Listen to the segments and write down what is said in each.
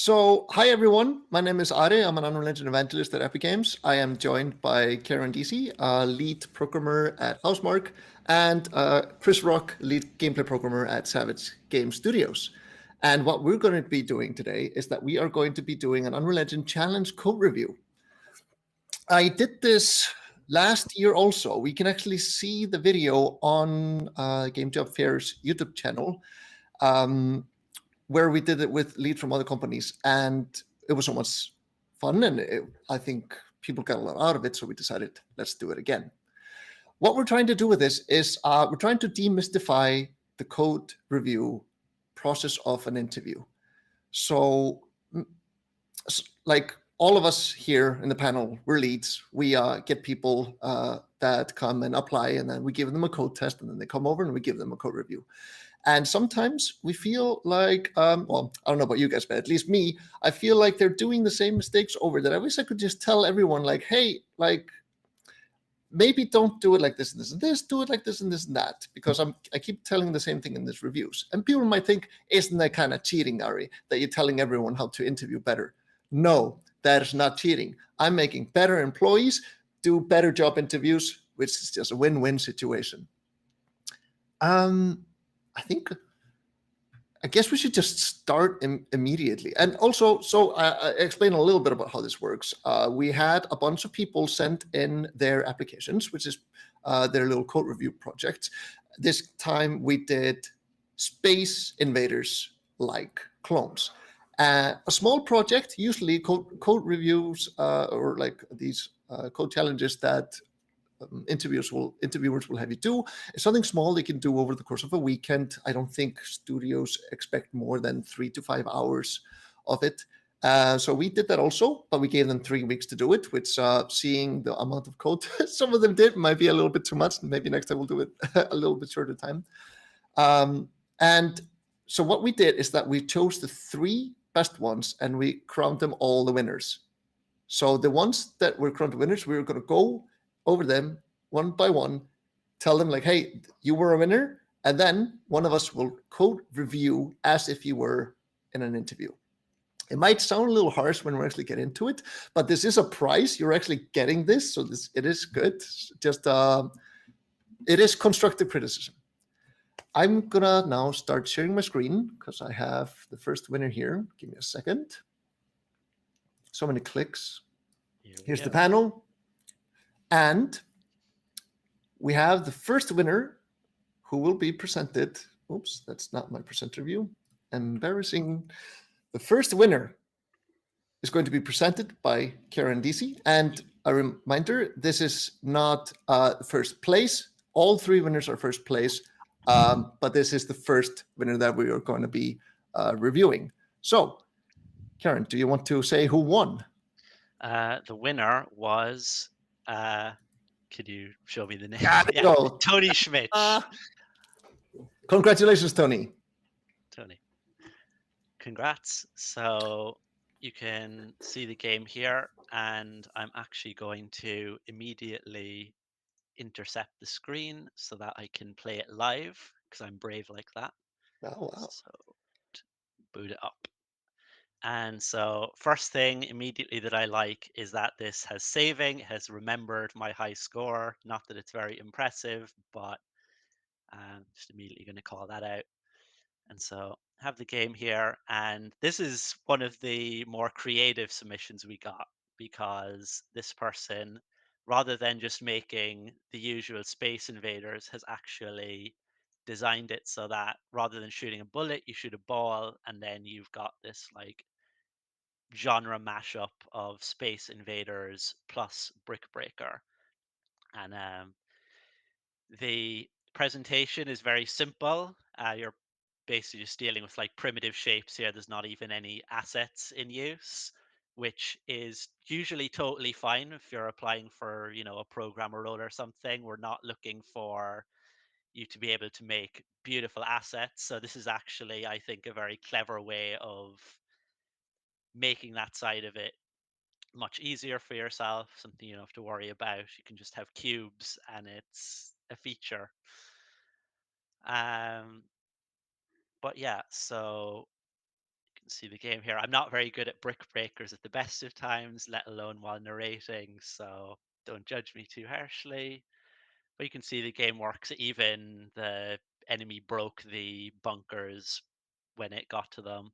Hi everyone. My name is Are. I'm an Unreal Engine evangelist at Epic Games. I am joined by Karen DC, lead programmer at Housemark, and Chris Rock, lead gameplay programmer at Savage Game Studios. And what we're going to be doing today is that we are going to be doing an Unreal Engine challenge code review. I did this last year also. We can actually see the video on Game Job Fair's YouTube channel. Where we did it with lead from other companies, and it was so much fun, and I think people got a lot out of it, so we decided let's do it again. What we're trying to do with this is we're trying to demystify the code review process of an interview. So, like all of us here in the panel, we're leads. We get people that come and apply, and then we give them a code test, and then they come over and we give them a code review. And sometimes we feel like, well, I don't know about you guys, but at least me, I feel like they're doing the same mistakes over that. I wish I could just tell everyone, like, hey, like, maybe don't do it like this and this and this, do it like this and this and that, because I keep telling the same thing in these reviews. And people might think, isn't that kind of cheating, Ari, that you're telling everyone how to interview better? No, that is not cheating. I'm making better employees do better job interviews, which is just a win-win situation. I guess we should just start immediately. And also, so I explain a little bit about how this works. We had a bunch of people send in their applications, which is their little code review projects. This time we did Space Invaders like clones. A small project, usually code reviews or like these code challenges that interviewers will have you do. It's something small they can do over the course of a weekend. I don't think studios expect more than 3 to 5 hours of it. So we did that also, but we gave them 3 weeks to do it, which seeing the amount of code some of them did might be a little bit too much. Maybe next time we'll do it a little bit shorter time. And so what we did is that we chose the 3 best ones and we crowned them all the winners. So the ones that were crowned winners, we were going to go over them one by one, tell them like, hey, you were a winner, and then one of us will code review as if you were in an interview. It might sound a little harsh when we actually get into it, but this is a prize. You're actually getting this, so it is good. Just it is constructive criticism. I'm gonna now start sharing my screen because I have the first winner here. Give me a second. So many clicks. Here's the panel. And we have the first winner who will be presented. Oops, that's not my presenter view. Embarrassing. The first winner is going to be presented by Karen DC. And a reminder, this is not first place. All 3 winners are first place, but this is the first winner that we are going to be reviewing. So, Karen, do you want to say who won? The winner was, could you show me the name? Tony Schmidt. Congratulations, Tony. Tony. Congrats. So you can see the game here, and I'm actually going to immediately intercept the screen so that I can play it live, because I'm brave like that. Oh, wow. So boot it up. And so first thing immediately that I like is that this has saving, has remembered my high score. Not that it's very impressive, but I'm just immediately going to call that out. And so have the game here. And this is one of the more creative submissions we got, because this person, rather than just making the usual Space Invaders, has actually designed it so that rather than shooting a bullet, you shoot a ball, and then you've got this like genre mashup of Space Invaders plus Brick Breaker. And the presentation is very simple. You're basically just dealing with like primitive shapes here. There's not even any assets in use, which is usually totally fine if you're applying for, a programmer role or something. We're not looking for you to be able to make beautiful assets. So this is actually, I think, a very clever way of making that side of it much easier for yourself, something you don't have to worry about. You can just have cubes and it's a feature. But yeah, so you can see the game here. I'm not very good at brick breakers at the best of times, let alone while narrating, so don't judge me too harshly. But you can see the game works. Even the enemy broke the bunkers when it got to them.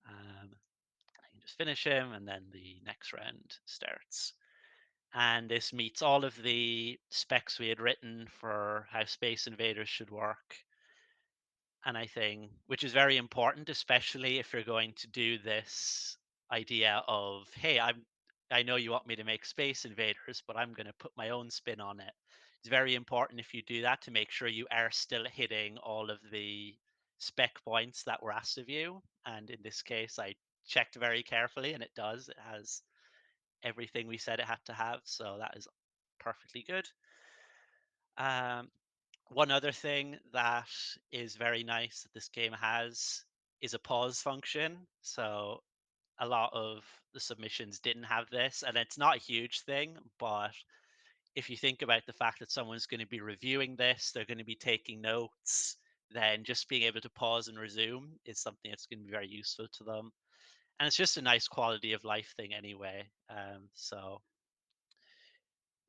I can just finish him, and then the next round starts. And this meets all of the specs we had written for how Space Invaders should work. And I think, which is very important, especially if you're going to do this idea of, hey, I know you want me to make Space Invaders, but I'm going to put my own spin on it. It's very important if you do that to make sure you are still hitting all of the spec points that were asked of you. And in this case, I checked very carefully, and it does. It has everything we said it had to have, so that is perfectly good. Um, One other thing that is very nice that this game has is a pause function. So a lot of the submissions didn't have this, and it's not a huge thing, but if you think about the fact that someone's going to be reviewing this, they're going to be taking notes, then just being able to pause and resume is something that's going to be very useful to them. And it's just a nice quality of life thing anyway. So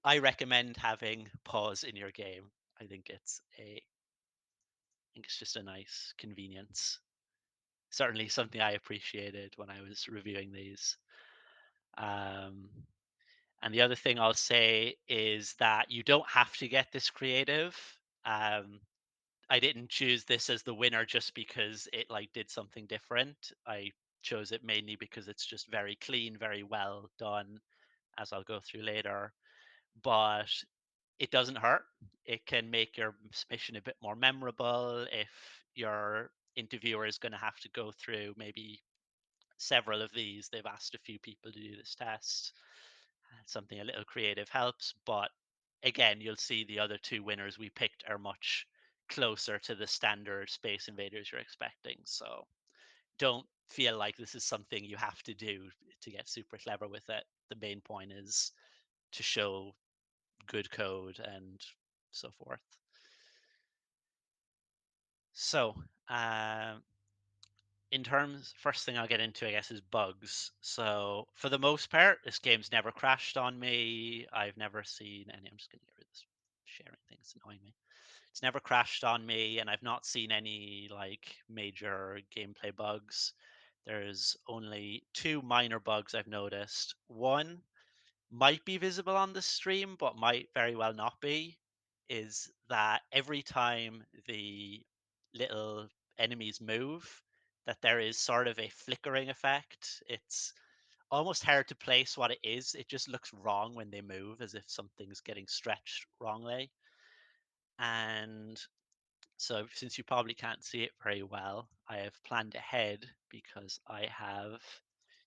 I recommend having pause in your game. I think it's just a nice convenience. Certainly something I appreciated when I was reviewing these. Um, and the other thing I'll say is that you don't have to get this creative. Um, I didn't choose this as the winner just because it like did something different. I chose it mainly because it's just very clean, very well done, as I'll go through later. But it doesn't hurt. It can make your submission a bit more memorable if your interviewer is going to have to go through maybe several of these. They've asked a few people to do this test. Something a little creative helps. But again, you'll see the other two winners we picked are much closer to the standard Space Invaders you're expecting. So don't feel like this is something you have to do to get super clever with it. The main point is to show good code and so forth. So, in terms, first thing I'll get into, I guess, is bugs. So, for the most part, this game's never crashed on me. I've never seen any. I'm just going to get rid of this sharing thing. It's annoying me. It's never crashed on me, and I've not seen any like major gameplay bugs. There's only two minor bugs I've noticed. One might be visible on the stream, but might very well not be, is that every time the little enemies move, that there is sort of a flickering effect. It's almost hard to place what it is. It just looks wrong when they move, as if something's getting stretched wrongly. And so, since you probably can't see it very well, I have planned ahead because I have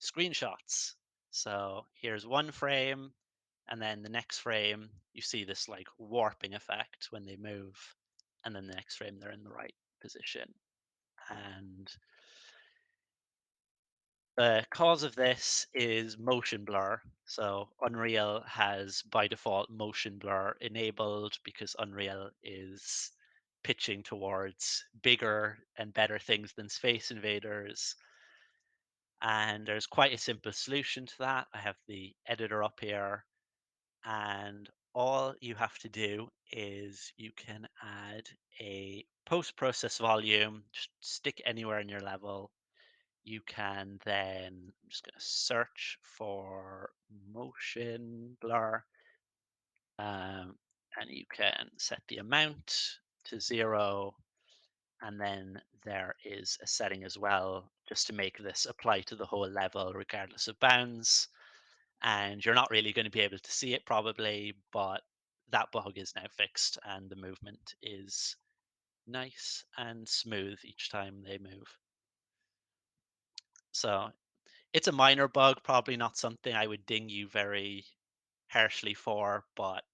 screenshots. So, here's one frame, and then the next frame, you see this like warping effect when they move, and then the next frame, they're in the right position. And the cause of this is motion blur. So Unreal has by default motion blur enabled because Unreal is pitching towards bigger and better things than Space Invaders. And there's quite a simple solution to that. I have the editor up here, and all you have to do is you can add a post process volume, just stick anywhere in your level. You can then, I'm just going to search for motion blur, and you can set the amount to 0. And then there is a setting as well, just to make this apply to the whole level, regardless of bounds. And you're not really going to be able to see it probably, but that bug is now fixed, and the movement is nice and smooth each time they move. So it's a minor bug, probably not something I would ding you very harshly for, but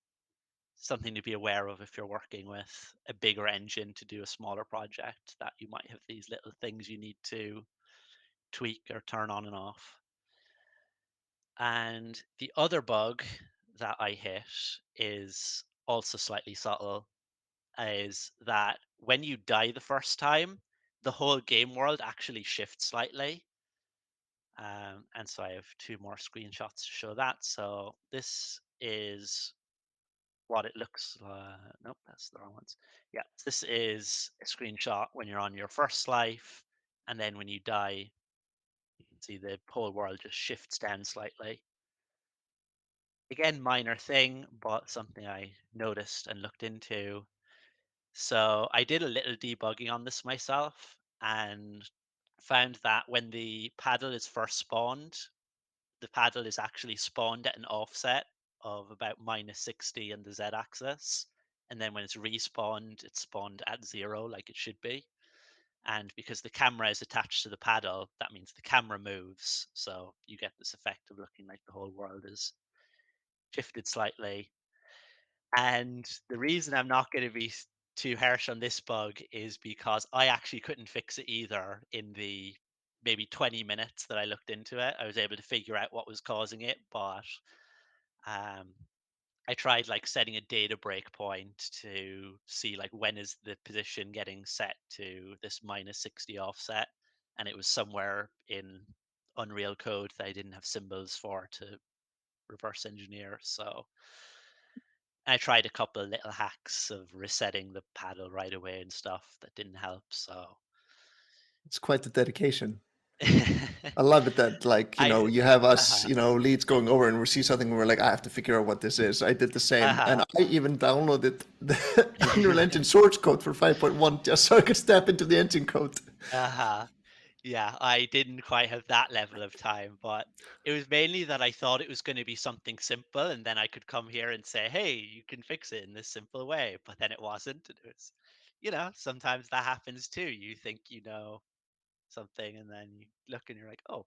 something to be aware of if you're working with a bigger engine to do a smaller project, that you might have these little things you need to tweak or turn on and off. And the other bug that I hit is also slightly subtle, is that when you die the first time, the whole game world actually shifts slightly. And so I have two more screenshots to show that. So this is what it looks nope, that's the wrong ones. Yeah, this is a screenshot when you're on your first life, and then when you die, you can see the whole world just shifts down slightly. Again, minor thing, but something I noticed and looked into. So I did a little debugging on this myself and found that when the paddle is first spawned, the paddle is actually spawned at an offset of about -60 in the z-axis, and then when it's respawned, it's spawned at 0 like it should be. And because the camera is attached to the paddle, that means the camera moves, so you get this effect of looking like the whole world is shifted slightly. And the reason I'm not going to be too harsh on this bug is because I actually couldn't fix it either in the maybe 20 minutes that I looked into it. I was able to figure out what was causing it, but um, I tried like setting a data breakpoint to see like when is the position getting set to this -60 offset, and it was somewhere in Unreal Code that I didn't have symbols for to reverse engineer. So I tried a couple of little hacks of resetting the paddle right away and stuff that didn't help. So It's quite the dedication. I love it that, like, I you have us, uh-huh, leads going over and we see something and we're like, I have to figure out what this is. I did the same. And uh-huh. I even downloaded the Unreal Engine source code for 5.1 just so I could step into the engine code. Uh-huh. Yeah, I didn't quite have that level of time, but it was mainly that I thought it was going to be something simple, and then I could come here and say, "Hey, you can fix it in this simple way." But then it wasn't, and it was, sometimes that happens too. You think you know something, and then you look and you're like, "Oh,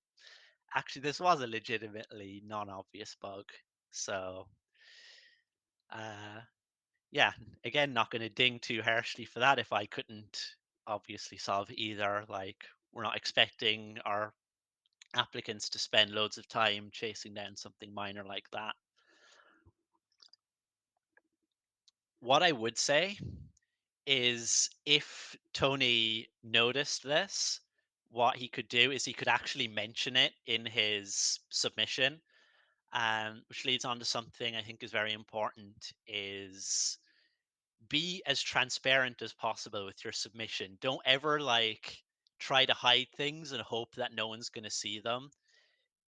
actually, this was a legitimately non-obvious bug." So, uh, yeah, again, not going to ding too harshly for that if I couldn't obviously solve either. Like, we're not expecting our applicants to spend loads of time chasing down something minor like that. What I would say is if Tony noticed this, what he could do is he could actually mention it in his submission, which leads on to something I think is very important is be as transparent as possible with your submission. Don't ever like try to hide things and hope that no one's going to see them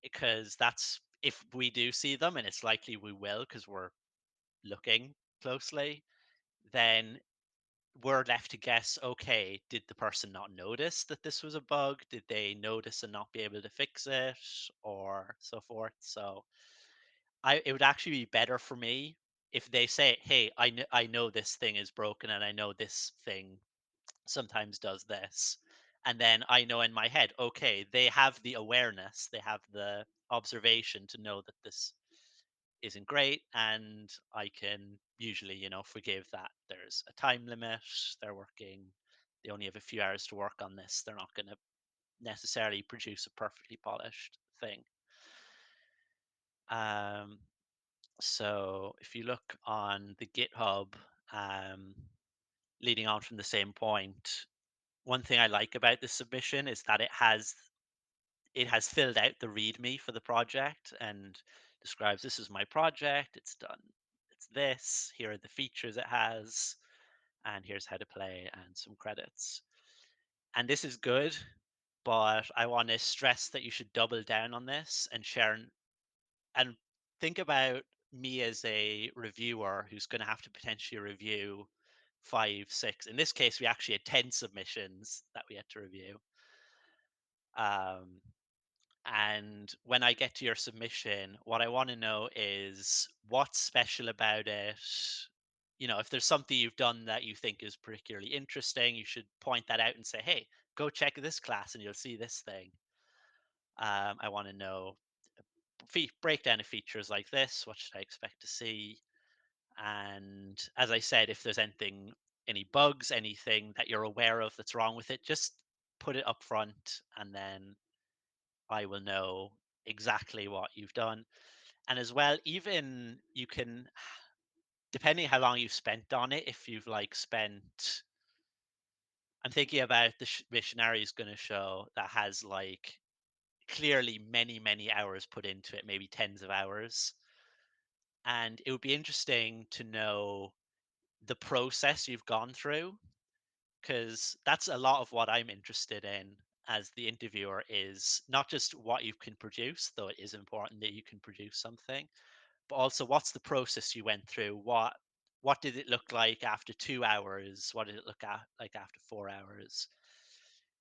because that's if we do see them, and it's likely we will because we're looking closely, then we're left to guess, okay, did the person not notice that this was a bug? Did they notice and not be able to fix it? Or so forth. So it would actually be better for me if they say, hey, I know this thing is broken and I know this thing sometimes does this. And then I know in my head, okay, they have the awareness, they have the observation to know that this isn't great. And I can usually, forgive that there's a time limit. They're working, they only have a few hours to work on this. They're not going to necessarily produce a perfectly polished thing. Um, so if you look on the GitHub, um, leading on from the same point, one thing I like about this submission is that it has filled out the README for the project and describes this is my project. It's done. It's this. Here are the features it has, and here's how to play and some credits. And this is good, but I want to stress that you should double down on this and share and think about me as a reviewer who's going to have to potentially review 5, 6. In this case, we actually had 10 submissions that we had to review. Um, and when I get to your submission, what I want to know is what's special about it. If there's something you've done that you think is particularly interesting, you should point that out and say, hey, go check this class and you'll see this thing. I want to know breakdown of features like this. What should I expect to see? And as I said, if there's any bugs, anything that you're aware of that's wrong with it, just put it up front and then I will know exactly what you've done. And as well, even you can, depending how long you've spent on it, if you've like spent, I'm thinking about the missionary is going to show that has like clearly many, many hours put into it, maybe tens of hours. And it would be interesting to know the process you've gone through, because that's a lot of what I'm interested in as the interviewer, is not just what you can produce, though it is important that you can produce something, but also what's the process you went through. What did it look like after 2 hours? What did it look like after 4 hours?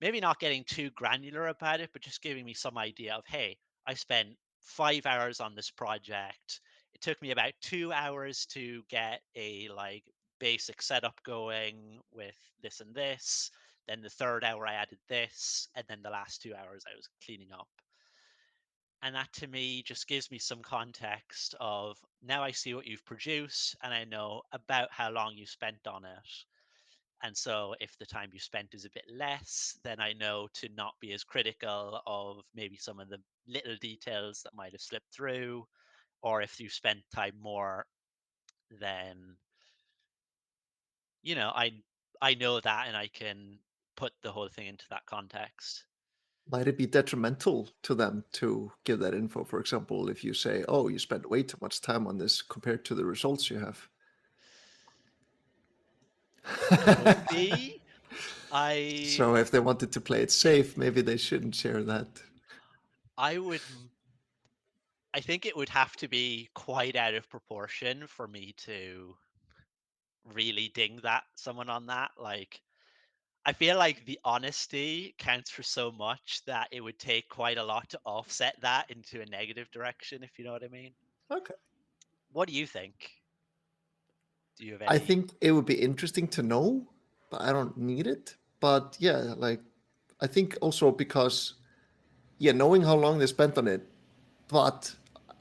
Maybe not getting too granular about it, but just giving me some idea of, hey, I spent 5 hours on this project. It took me about 2 hours to get a like basic setup going with this and this. Then the third hour I added this, and then the last 2 hours I was cleaning up. And that to me just gives me some context of, now I see what you've produced and I know about how long you spent on it. And so if the time you spent is a bit less, then I know to not be as critical of maybe some of the little details that might have slipped through. Or if you spent time more, then, you know, I know that and I can put the whole thing into that context. Might it be detrimental to them to give that info? For example, if you say, "Oh, you spent way too much time on this compared to the results you have." Could be. I So if they wanted to play it safe, maybe they shouldn't share that. I would I think it would have to be quite out of proportion for me to really ding that someone on that. Like, I feel like the honesty counts for so much that it would take quite a lot to offset that into a negative direction, if you know what I mean. Okay. What do you think? Do you have I any? think it would be interesting to know, but I don't need it. But yeah, like I think also because yeah, knowing how long they spent on it, but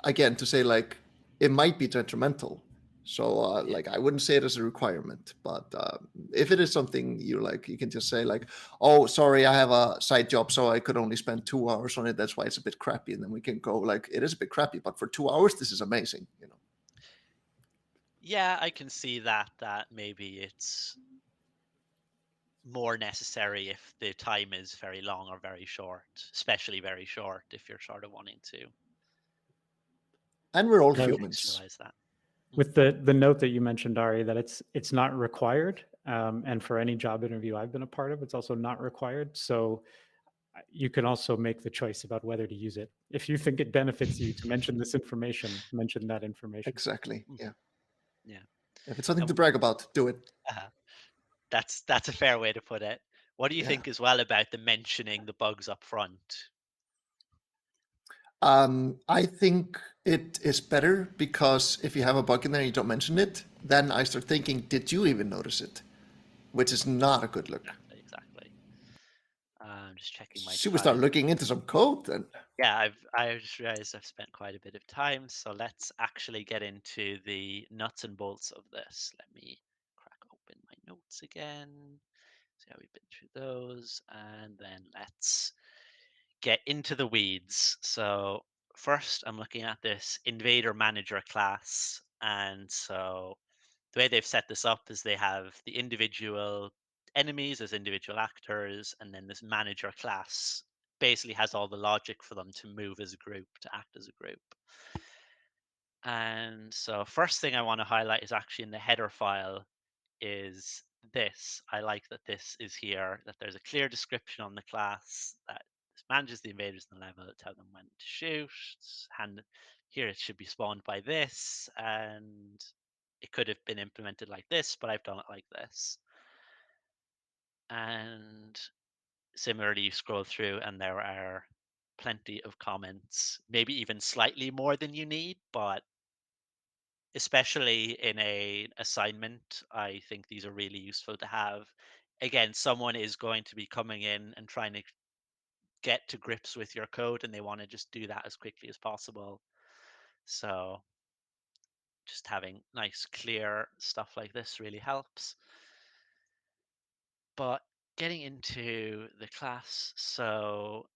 again, to say like it might be detrimental. So Yeah. like I wouldn't say it as a requirement, but if it is something you like, you can just say like, "Oh, sorry, I have a side job, so I could only spend 2 hours on it. That's why it's a bit crappy." And then we can go like, "It is a bit crappy, but for 2 hours, this is amazing." You know. Yeah, I can see that maybe it's more necessary if the time is very long or very short, especially very short if you're sort of wanting to And we're all No, humans. contextualize that. Mm. with the note that you mentioned, Ari, that it's not required, and for any job interview I've been a part of, it's also not required. So you can also make the choice about whether to use it. If you think it benefits you to mention this information, mention that information. Exactly. Mhm. Yeah. Yeah. If it's something to Um, brag about, do it. uh that's a fair way to put it. What do you Yeah. think as well about the mentioning the bugs up front? I think it is better because if you have a bug in there and you don't mention it, then I start thinking, did you even notice it? Which is not a good look. Exactly, exactly. I'm just checking my Should we start time. looking into some code then? Yeah, I just realized I've spent quite a bit of time, so let's actually get into the nuts and bolts of this. Let me crack open my notes again. See how we've been through those, and then let's get into the weeds. So first, I'm looking at this invader manager class, and so the way they've set this up is they have the individual enemies as individual actors, and then this manager class basically has all the logic for them to move as a group, to act as a group. And so first thing I want to highlight is actually in the header file is this. I like that this is here, that there's a clear description on the class that this manages the invaders in the level, tell them when to shoot. And here it should be spawned by this, and it could have been implemented like this, but I've done it like this. And similarly, you scroll through and there are plenty of comments, maybe even slightly more than you need, but especially in a assignment, I think these are really useful to have. Again, someone is going to be coming in and trying to get to grips with your code and they want to just do that as quickly as possible. So just having nice, clear stuff like this really helps. But getting into the class, so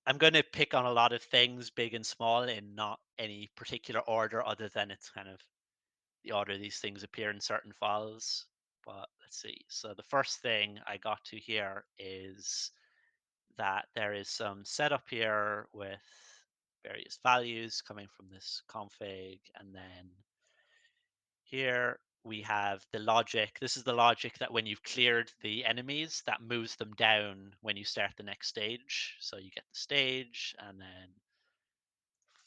I'm going to pick on a lot of things, big and small, in not any particular order, other than it's kind of the order these things appear in certain files. But let's see. So the first thing I got to here is that there is some setup here with various values coming from this config, and then here we have the logic. This is the logic that when you've cleared the enemies, that moves them down when you start the next stage. So you get the stage, and then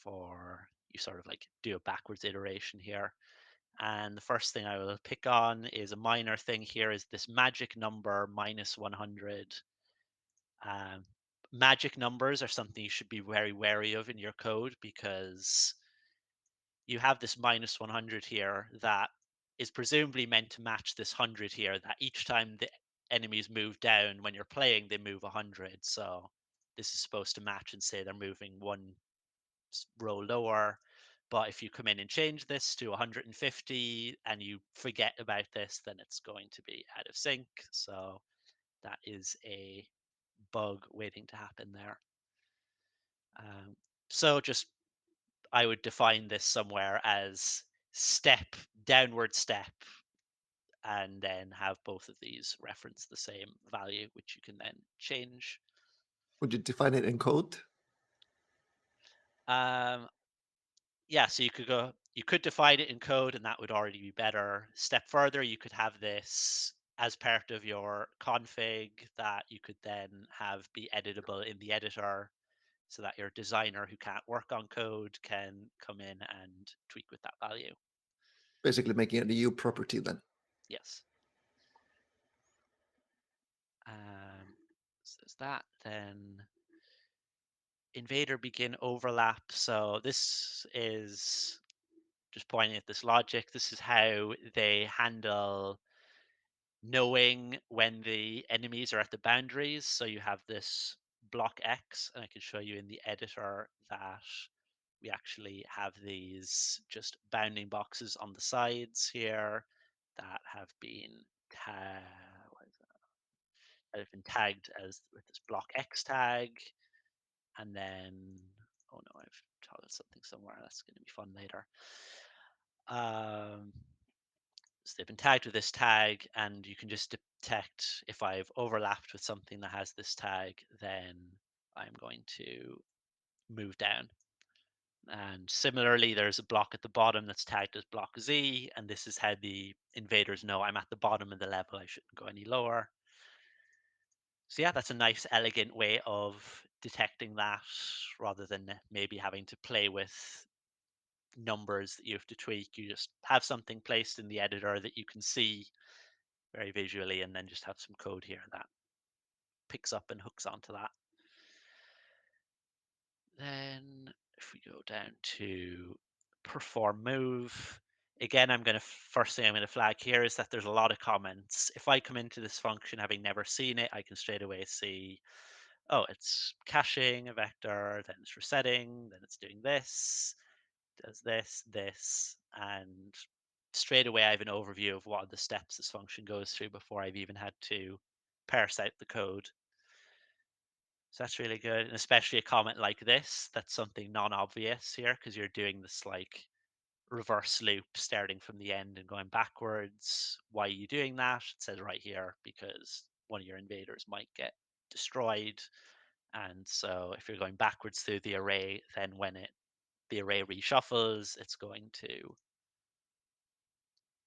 you sort of like do a backwards iteration here. And the first thing I will pick on is a minor thing here is this magic number -100. Um, Magic numbers are something you should be very wary of in your code, because you have this -100 here that is presumably meant to match this 100 here, that each time the enemies move down when you're playing, they move 100. So this is supposed to match and say they're moving one row lower. But if you come in and change this to 150 and you forget about this, then it's going to be out of sync. So that is a bug waiting to happen there. So just I would define this somewhere as step, downward step, and then have both of these reference the same value, which you can then change. Would you define it in code? Um, yeah, so you could define it in code, and that would already be better. Step further, you could have this as part of your config that you could then have be editable in the editor, so that your designer who can't work on code can come in and tweak with that value. Basically making it a U property then. Yes. So there's that. Then invader begin overlap. So this is just pointing at this logic. This is how they handle knowing when the enemies are at the boundaries. So you have this block X, and I can show you in the editor that we actually have these just bounding boxes on the sides here that have been tagged as with this block X tag. And then, oh no, I've toggled something somewhere. That's going to be fun later. So they've been tagged with this tag, and you can just detect if I've overlapped with something that has this tag, then I'm going to move down. And similarly, there's a block at the bottom that's tagged as block Z, and this is how the invaders know I'm at the bottom of the level. I shouldn't go any lower. So yeah, that's a nice, elegant way of detecting that, rather than maybe having to play with numbers that you have to tweak. You just have something placed in the editor that you can see very visually, and then just have some code here that picks up and hooks onto that. Then if we go down to perform move, again, first thing I'm going to flag here is that there's a lot of comments. If I come into this function having never seen it, I can straight away see, oh, it's caching a vector, then it's resetting, then it's doing this, does this, and straight away I have an overview of what are the steps this function goes through before I've even had to parse out the code. So that's really good, and especially a comment like this, that's something non-obvious here, because you're doing this like reverse loop starting from the end and going backwards. Why are you doing that? It says right here, because one of your invaders might get destroyed. And so if you're going backwards through the array, then when the array reshuffles, it's going to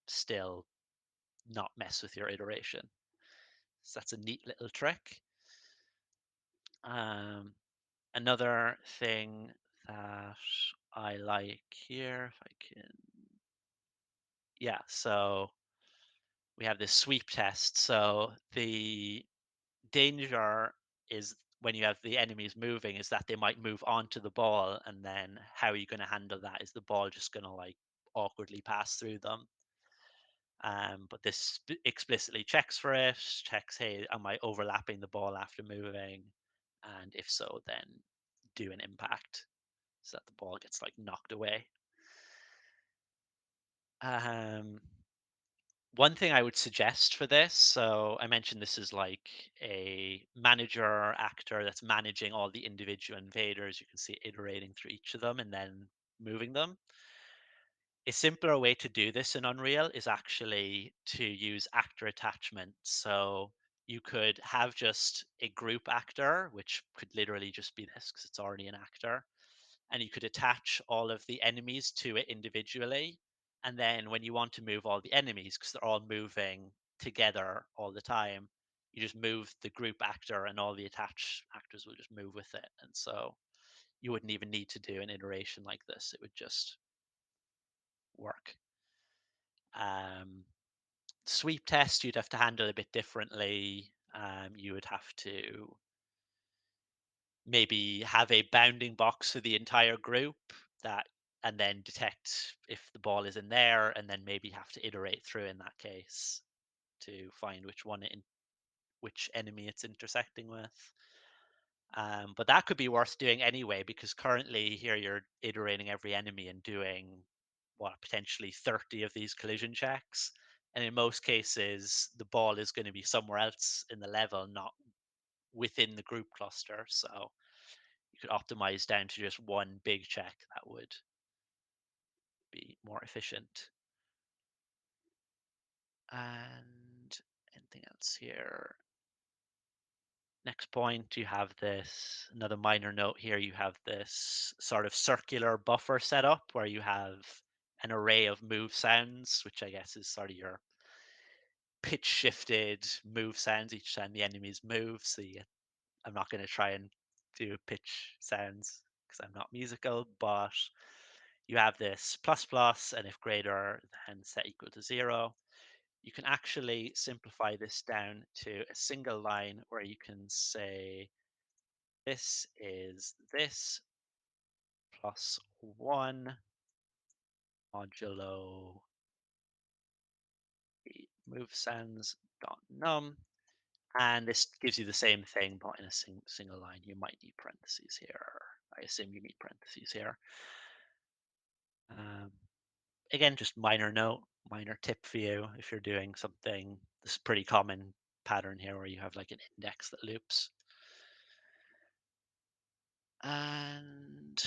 still not mess with your iteration. So that's a neat little trick. Another thing that I like here, if I can, yeah, so we have this sweep test. So the danger is when you have the enemies moving is that they might move onto the ball, and then how are you going to handle that? Is the ball just going to like awkwardly pass through them? But this explicitly checks for it, checks, hey, am I overlapping the ball after moving? And if so, then do an impact so that the ball gets like knocked away. One thing I would suggest for this, so I mentioned this is like a manager actor that's managing all the individual invaders. You can see it iterating through each of them and then moving them. A simpler way to do this in Unreal is actually to use actor attachments. So you could have just a group actor, which could literally just be this because it's already an actor. And you could attach all of the enemies to it individually. And then when you want to move all the enemies, because they're all moving together all the time, you just move the group actor and all the attached actors will just move with it. And so you wouldn't even need to do an iteration like this. It would just work. Sweep test, you'd have to handle a bit differently. You would have to maybe have a bounding box for the entire group that, and then detect if the ball is in there, and then maybe have to iterate through in that case to find which enemy it's intersecting with. But that could be worth doing anyway, because currently here you're iterating every enemy and doing what, potentially 30 of these collision checks. And in most cases, the ball is going to be somewhere else in the level, not within the group cluster. So you could optimize down to just one big check. That would be more efficient. And anything else here? Next point, you have this, another minor note here, you have this sort of circular buffer setup where you have an array of move sounds, which I guess is sort of your pitch shifted move sounds each time the enemies move. So I'm not going to try and do pitch sounds because I'm not musical, but you have this plus plus, and if greater than set equal to 0. You can actually simplify this down to a single line where you can say this is this plus 1 modulo the move sounds dot num, and this gives you the same thing but in a single line. You might need parentheses here. I assume you need parentheses here. Um, Again, just minor note, minor tip for you if you're doing something. This is a pretty common pattern here where you have like an index that loops. And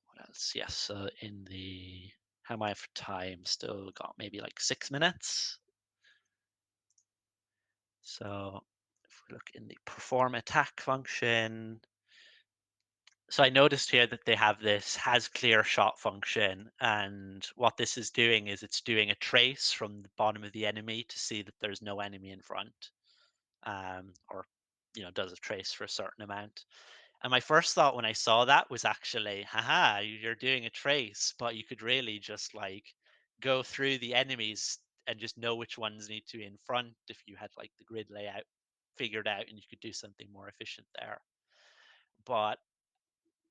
what else? Yes, so in the, how am I for time? Still got maybe like 6 minutes. So if we look in the perform attack function, so I noticed here that they have this has clear shot function, and what this is doing is it's doing a trace from the bottom of the enemy to see that there's no enemy in front, or does a trace for a certain amount. And my first thought when I saw that was actually, haha, you're doing a trace, but you could really just like go through the enemies and just know which ones need to be in front if you had like the grid layout figured out, and you could do something more efficient there. But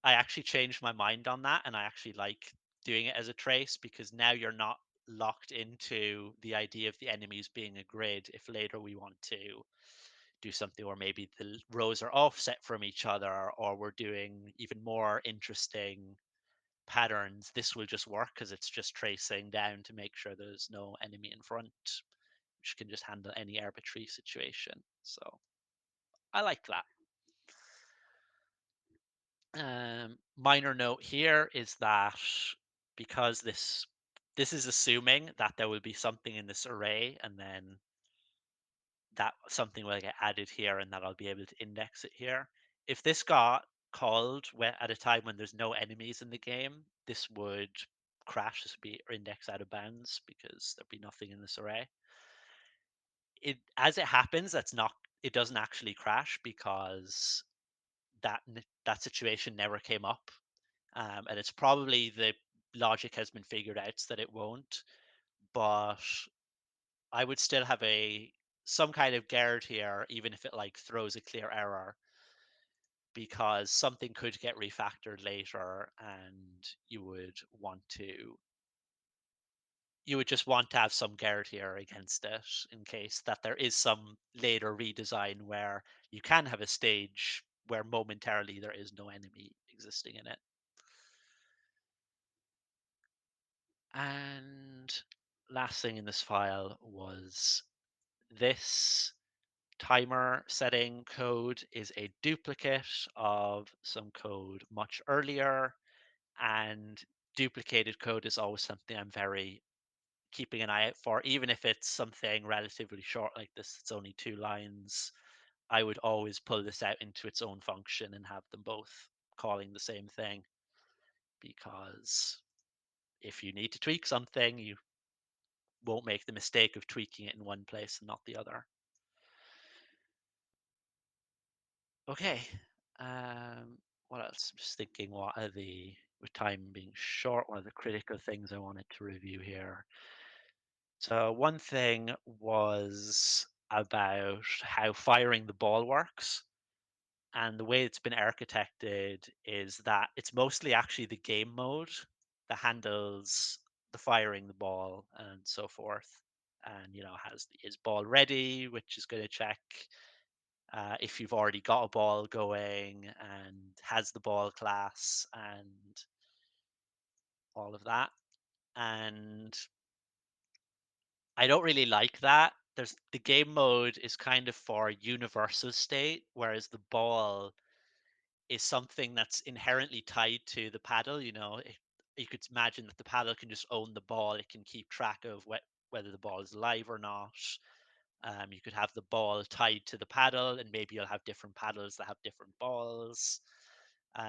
I actually changed my mind on that, and I actually like doing it as a trace because now you're not locked into the idea of the enemies being a grid. If later we want to do something where maybe the rows are offset from each other, or we're doing even more interesting patterns, this will just work because it's just tracing down to make sure there's no enemy in front, which can just handle any arbitrary situation. So I like that. Minor note here is that because this is assuming that there will be something in this array, and then that something will get added here, and that I'll be able to index it here. If this got called at a time when there's no enemies in the game, this would crash. This would be index out of bounds because there'd be nothing in this array. As it happens, it doesn't actually crash because that situation never came up, and it's probably the logic has been figured out so that it won't. But I would still have some kind of guard here, even if it like throws a clear error, because something could get refactored later, and you would just want to have some guard here against it in case that there is some later redesign where you can have a stage where momentarily there is no enemy existing in it. And last thing in this file was this timer setting code is a duplicate of some code much earlier, and duplicated code is always something I'm very keeping an eye out for, even if it's something relatively short like this, it's only 2 lines. I would always pull this out into its own function and have them both calling the same thing, because if you need to tweak something, you won't make the mistake of tweaking it in one place and not the other. Okay. What else? I'm just thinking, what are with time being short, what are the critical things I wanted to review here? So one thing was about how firing the ball works. And the way it's been architected is that it's mostly actually the game mode that handles the firing the ball and so forth. And has the is ball ready, which is going to check if you've already got a ball going, and has the ball class and all of that. And I don't really like that. The game mode is kind of for universal state, whereas the ball is something that's inherently tied to the paddle. You could imagine that the paddle can just own the ball. It can keep track of whether the ball is live or not. You could have the ball tied to the paddle, and maybe you'll have different paddles that have different balls.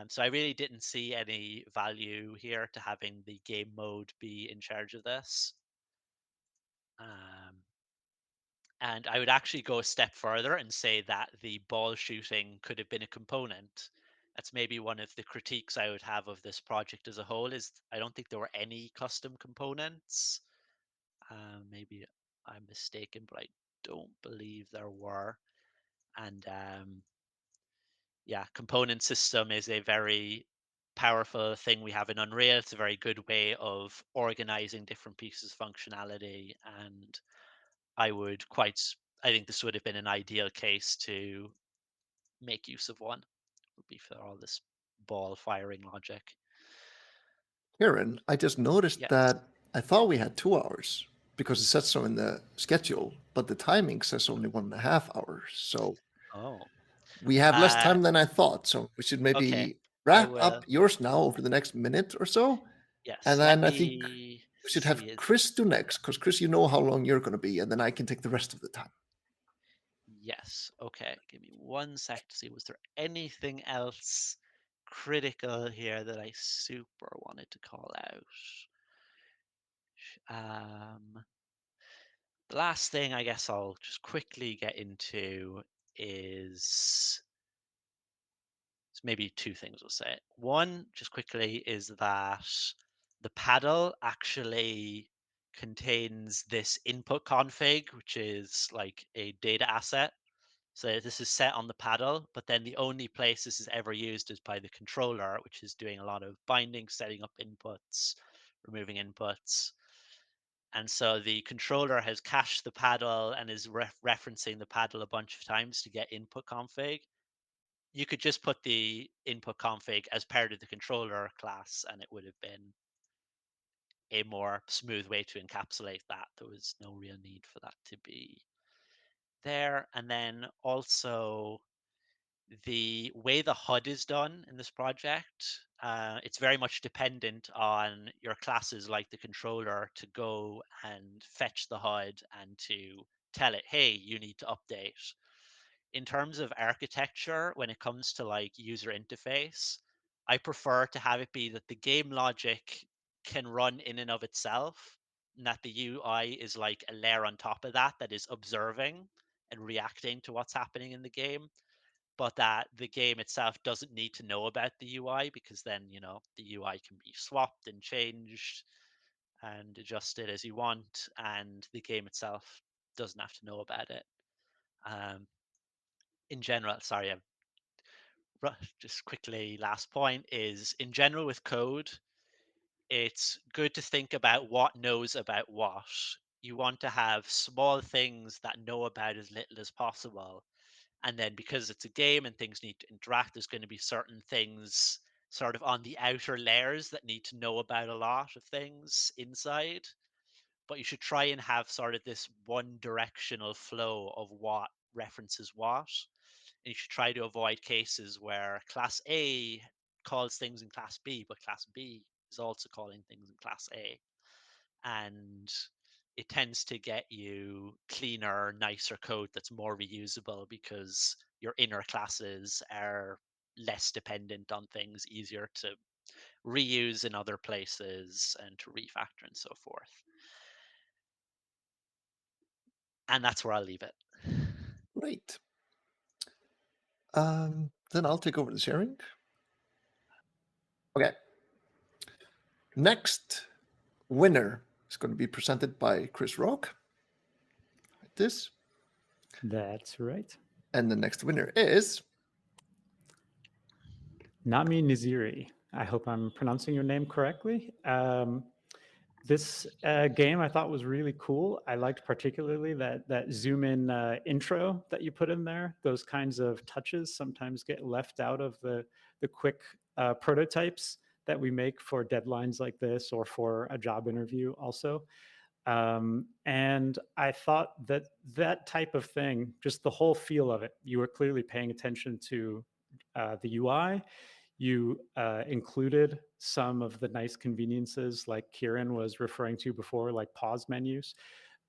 So I really didn't see any value here to having the game mode be in charge of this. Um, and I would actually go a step further and say that the ball shooting could have been a component. That's maybe one of the critiques I would have of this project as a whole, is I don't think there were any custom components. Maybe I'm mistaken, but I don't believe there were. And yeah, component system is a very powerful thing we have in Unreal. It's a very good way of organizing different pieces of functionality, and I think this would have been an ideal case to make use of one, would be for all this ball firing logic. Karen, I just noticed Yes. that I thought we had 2 hours because it says so in the schedule, but the timing says only 1.5 hours. So Oh. we have less Uh, time than I thought. So we should okay. maybe I wrap will. up yours now over the next minute or so. Yes. And Let then I think me we should have see. Chris do next because Chris, you know how long you're going to be, and then I can take the rest of the time. Yes. Okay. Give me 1 sec to see. Was there anything else critical here that I super wanted to call out? Um, the last thing I guess I'll just quickly get into is maybe two things we'll say. One, just quickly, is that the paddle actually contains this input config, which is like a data asset. So this is set on the paddle, but then the only place this is ever used is by the controller, which is doing a lot of binding, setting up inputs, removing inputs. And so the controller has cached the paddle and is referencing the paddle a bunch of times to get input config. You could just put the input config as part of the controller class, and it would have been a more smooth way to encapsulate that. There was no real need for that to be there. And then also, the way the HUD is done in this project, it's very much dependent on your classes like the controller to go and fetch the HUD and to tell it, hey, you need to update. In terms of architecture, when it comes to like user interface, I prefer to have it be that the game logic can run in and of itself, and that the UI is like a layer on top of that that is observing and reacting to what's happening in the game, but that the game itself doesn't need to know about the UI, because then, the UI can be swapped and changed and adjusted as you want, and the game itself doesn't have to know about it. Um, in general, sorry, just quickly, last point is, in general with code, it's good to think about what knows about what. You want to have small things that know about as little as possible. And then because it's a game and things need to interact, there's going to be certain things sort of on the outer layers that need to know about a lot of things inside. But you should try and have sort of this one directional flow of what references what. And you should try to avoid cases where class A calls things in class B, but class B is also calling things in class A. And it tends to get you cleaner, nicer code that's more reusable because your inner classes are less dependent on things, easier to reuse in other places and to refactor and so forth. And that's where I'll leave it. Great. Then I'll take over the sharing. Okay. Next winner is going to be presented by Chris Rock. Like this. That's right. And the next winner is Nami Niziri. I hope I'm pronouncing your name correctly. This game I thought was really cool. I liked particularly that zoom in intro that you put in there. Those kinds of touches sometimes get left out of the quick prototypes that we make for deadlines like this or for a job interview also. And I thought that type of thing, just the whole feel of it, you were clearly paying attention to the UI. You included some of the nice conveniences like Kieran was referring to before, like pause menus.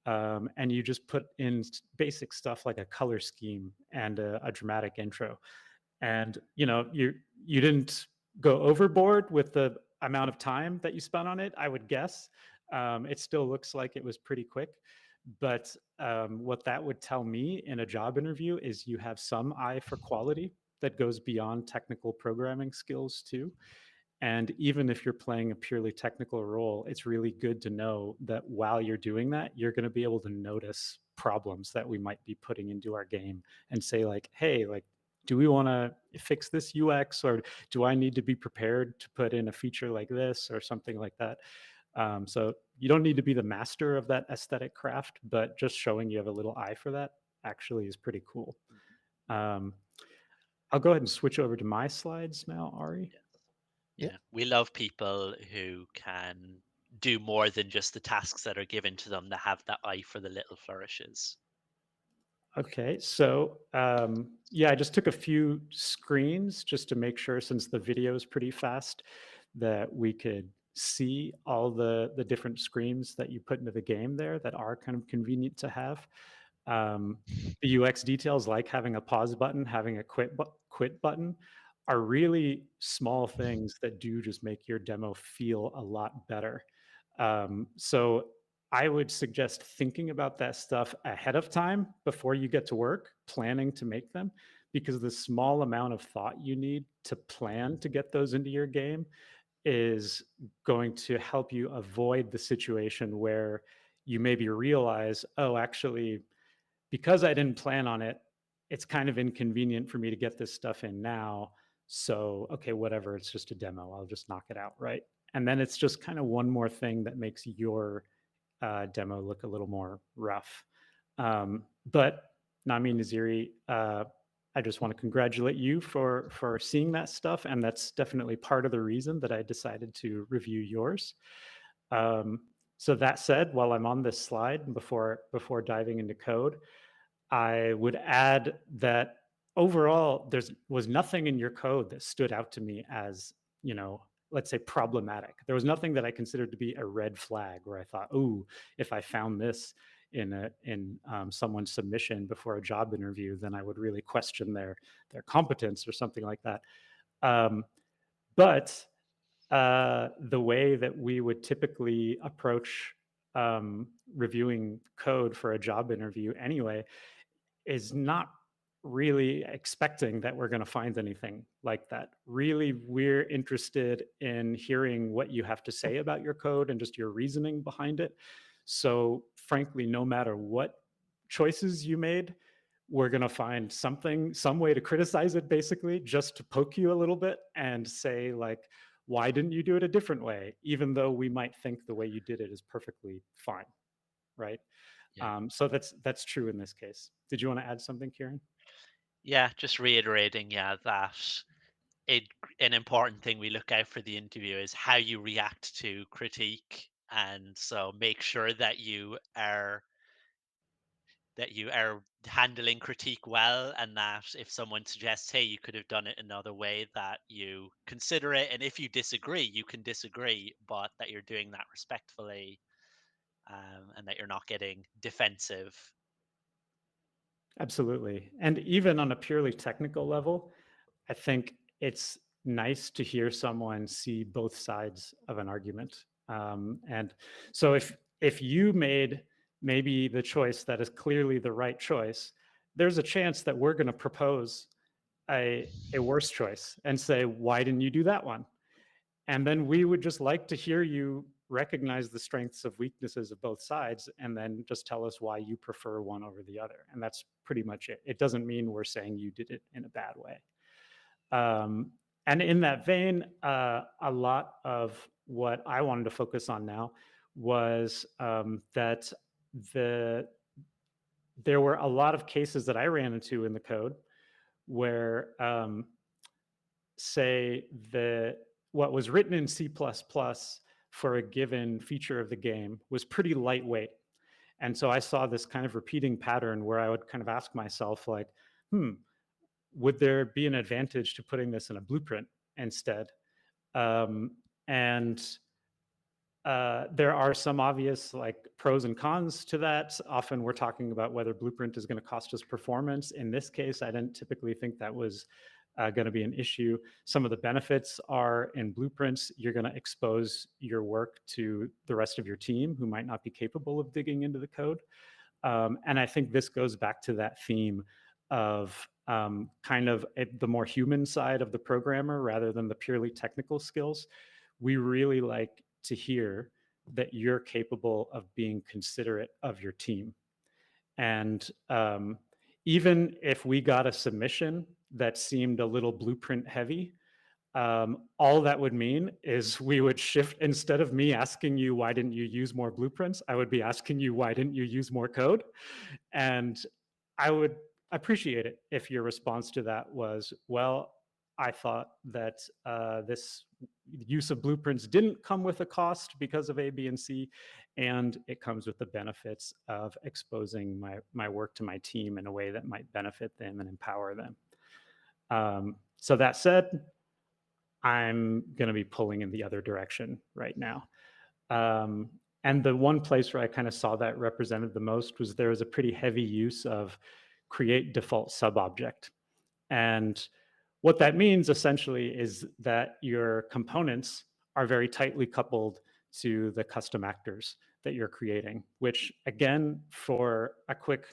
And you just put in basic stuff like a color scheme and a dramatic intro. And you didn't go overboard with the amount of time that you spent on it, I would guess. It still looks like it was pretty quick. But what that would tell me in a job interview is you have some eye for quality that goes beyond technical programming skills too. And even if you're playing a purely technical role, it's really good to know that while you're doing that, you're going to be able to notice problems that we might be putting into our game and say like, hey, like, do we want to fix this UX, or do I need to be prepared to put in a feature like this or something like that? So you don't need to be the master of that aesthetic craft, but just showing you have a little eye for that actually is pretty cool. I'll go ahead and switch over to my slides now, Ari. Yeah, we love people who can do more than just the tasks that are given to them, that have that eye for the little flourishes. Okay, so yeah, I just took a few screens just to make sure, since the video is pretty fast, that we could see all the different screens that you put into the game there that are kind of convenient to have. The UX details, like having a pause button, having a quit button, are really small things that do just make your demo feel a lot better. So I would suggest thinking about that stuff ahead of time before you get to work, planning to make them, because the small amount of thought you need to plan to get those into your game is going to help you avoid the situation where you maybe realize, oh, actually, because I didn't plan on it, it's kind of inconvenient for me to get this stuff in now. So, okay, whatever, it's just a demo. I'll just knock it out, right? And then it's just kind of one more thing that makes your demo look a little more rough. But Nami Naziri, I just want to congratulate you for seeing that stuff, and that's definitely part of the reason that I decided to review yours. So that said, while I'm on this slide, before diving into code, I would add that overall, was nothing in your code that stood out to me as, let's say, problematic. There was nothing that I considered to be a red flag where I thought, oh, if I found this in someone's submission before a job interview, then I would really question their competence or something like that. But the way that we would typically approach reviewing code for a job interview anyway is not really expecting that we're going to find anything like that. Really, we're interested in hearing what you have to say about your code and just your reasoning behind it. So frankly, no matter what choices you made, we're going to find some way to criticize it, basically, just to poke you a little bit and say, like, why didn't you do it a different way? Even though we might think the way you did it is perfectly fine, right? Yeah. So that's true in this case. Did you want to add something, Kieran? Yeah, just reiterating, that an important thing we look out for the interview is how you react to critique, and so make sure that you are handling critique well, and that if someone suggests, hey, you could have done it another way, that you consider it, and if you disagree, you can disagree, but that you're doing that respectfully. and that you're not getting defensive. Absolutely. And even on a purely technical level, I think it's nice to hear someone see both sides of an argument. And so if you made maybe the choice that is clearly the right choice, there's a chance that we're going to propose a worse choice and say, why didn't you do that one? And then we would just like to hear you recognize the strengths of weaknesses of both sides and then just tell us why you prefer one over the other. And that's pretty much it. It doesn't mean we're saying you did it in a bad way. And in that vein, a lot of what I wanted to focus on now was that there were a lot of cases that I ran into in the code where, say, what was written in C++ for a given feature of the game was pretty lightweight. And so I saw this kind of repeating pattern where I would kind of ask myself, like, would there be an advantage to putting this in a blueprint instead? There are some obvious like pros and cons to that. Often we're talking about whether blueprint is going to cost us performance. In this case, I didn't typically think that was going to be an issue. Some of the benefits are in blueprints, you're going to expose your work to the rest of your team who might not be capable of digging into the code. And I think this goes back to that theme of kind of the more human side of the programmer rather than the purely technical skills. We really like to hear that you're capable of being considerate of your team. And even if we got a submission that seemed a little blueprint heavy, all that would mean is we would shift, instead of me asking you, why didn't you use more blueprints? I would be asking you, why didn't you use more code? And I would appreciate it if your response to that was, well, I thought that this use of blueprints didn't come with a cost because of A, B, and C, and it comes with the benefits of exposing my work to my team in a way that might benefit them and empower them. So that said, I'm going to be pulling in the other direction right now. And the one place where I kind of saw that represented the most was there was a pretty heavy use of create default subobject. And what that means essentially is that your components are very tightly coupled to the custom actors that you're creating, which again, for a quick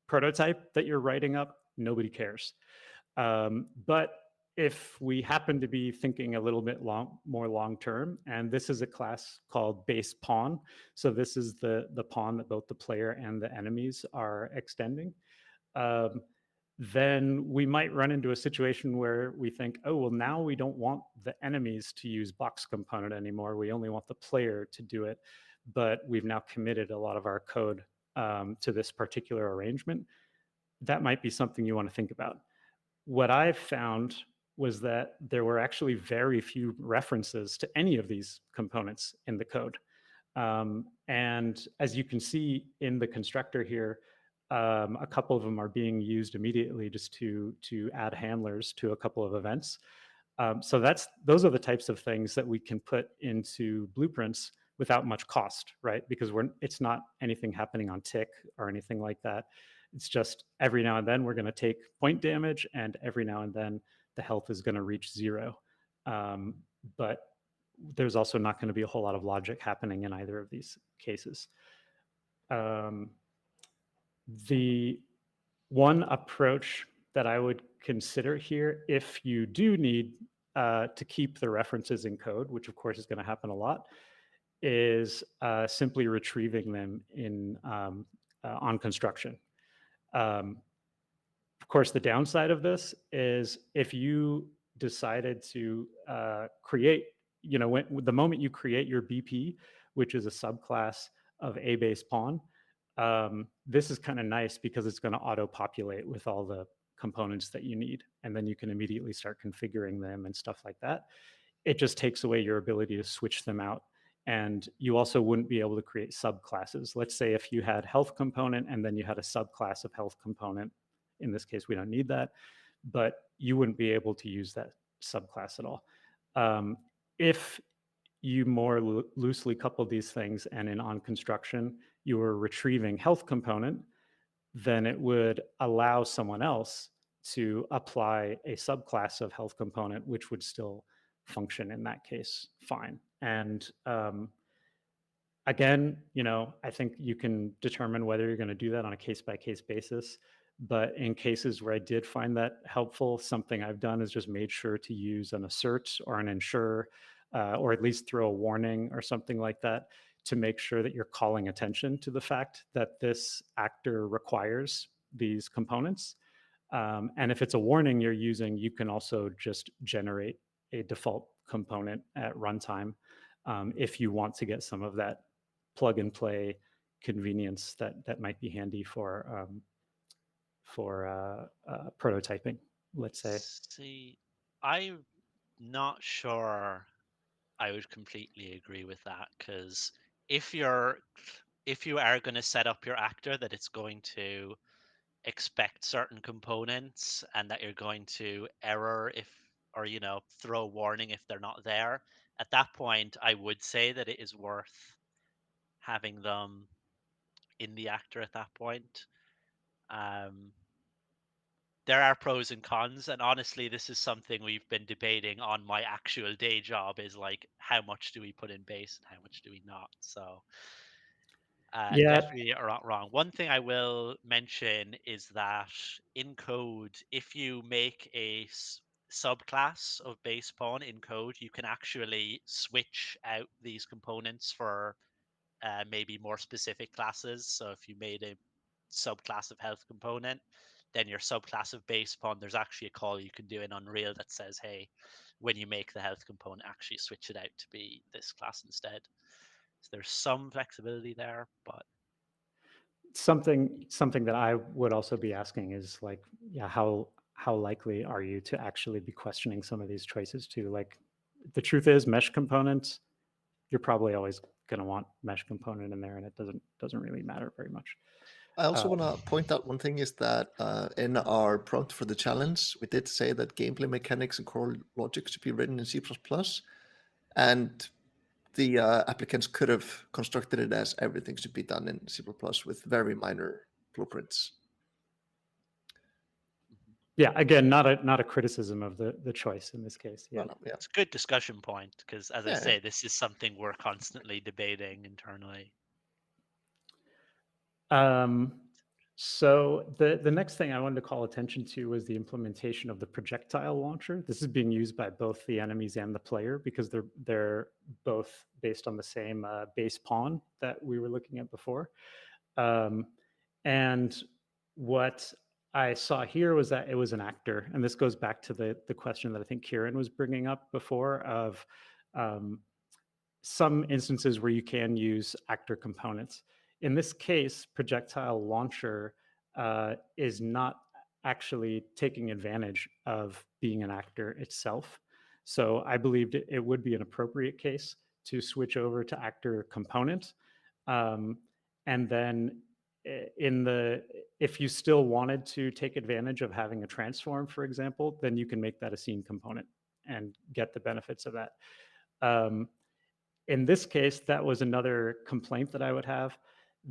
prototype that you're writing up, nobody cares. But if we happen to be thinking a little bit more long-term, and this is a class called base pawn, so this is the pawn that both the player and the enemies are extending, then we might run into a situation where we think, oh, well, now we don't want the enemies to use box component anymore. We only want the player to do it, but we've now committed a lot of our code to this particular arrangement. That might be something you want to think about. What I've found was that there were actually very few references to any of these components in the code. And as you can see in the constructor here, a couple of them are being used immediately just to add handlers to a couple of events. So those are the types of things that we can put into blueprints without much cost, right? Because it's not anything happening on tick or anything like that. It's just every now and then we're going to take point damage, and every now and then the health is going to reach 0. But there's also not going to be a whole lot of logic happening in either of these cases. The one approach that I would consider here, if you do need to keep the references in code, which of course is going to happen a lot, is simply retrieving them on construction. Of course, the downside of this is if you decided to create, the moment you create your BP, which is a subclass of a base pawn, this is kind of nice because it's going to auto-populate with all the components that you need, and then you can immediately start configuring them and stuff like that. It just takes away your ability to switch them out. And you also wouldn't be able to create subclasses. Let's say if you had health component and then you had a subclass of health component. In this case, we don't need that, but you wouldn't be able to use that subclass at all. If you more loosely couple these things, and in on construction, you were retrieving health component, then it would allow someone else to apply a subclass of health component, which would still function in that case fine. And again, I think you can determine whether you're going to do that on a case by case basis. But in cases where I did find that helpful, something I've done is just made sure to use an assert or an ensure, or at least throw a warning or something like that, to make sure that you're calling attention to the fact that this actor requires these components. And if it's a warning you're using, you can also just generate a default component at runtime, if you want to get some of that plug and play convenience that might be handy for prototyping, let's say. See, I'm not sure I would completely agree with that, because if you are going to set up your actor that it's going to expect certain components and that you're going to error if, or throw a warning if they're not there, at that point I would say that it is worth having them in the actor at that point. There are pros and cons, and honestly this is something we've been debating on my actual day job, is like, how much do we put in base and how much do we not? So Yeah, definitely you're not wrong. One thing I will mention is that in code, if you make a subclass of base pawn in code, you can actually switch out these components for maybe more specific classes. So if you made a subclass of health component, then your subclass of base pawn, there's actually a call you can do in Unreal that says, hey, when you make the health component, actually switch it out to be this class instead. So there's some flexibility there, but something that I would also be asking is like, yeah, how likely are you to actually be questioning some of these choices too? Like, the truth is, mesh components, you're probably always going to want mesh component in there, and it doesn't really matter very much. I also want to point out one thing, is that in our prompt for the challenge, we did say that gameplay mechanics and core logic should be written in C++, and the applicants could have constructed it as everything should be done in C++ with very minor blueprints. Yeah, again, not a criticism of the choice in this case. Yeah. Well, yeah. it's a good discussion point, because as I Yeah, say, this is something we're constantly debating internally. So the next thing I wanted to call attention to was the implementation of the projectile launcher. This is being used by both the enemies and the player, because they're both based on the same base pawn that we were looking at before. And what I saw here was that it was an actor, and this goes back to the question that I think Kieran was bringing up before, of some instances where you can use actor components. In this case, Projectile Launcher is not actually taking advantage of being an actor itself. So I believed it would be an appropriate case to switch over to actor component. And then if you still wanted to take advantage of having a transform, for example, then you can make that a scene component and get the benefits of that. In this case, that was another complaint that I would have,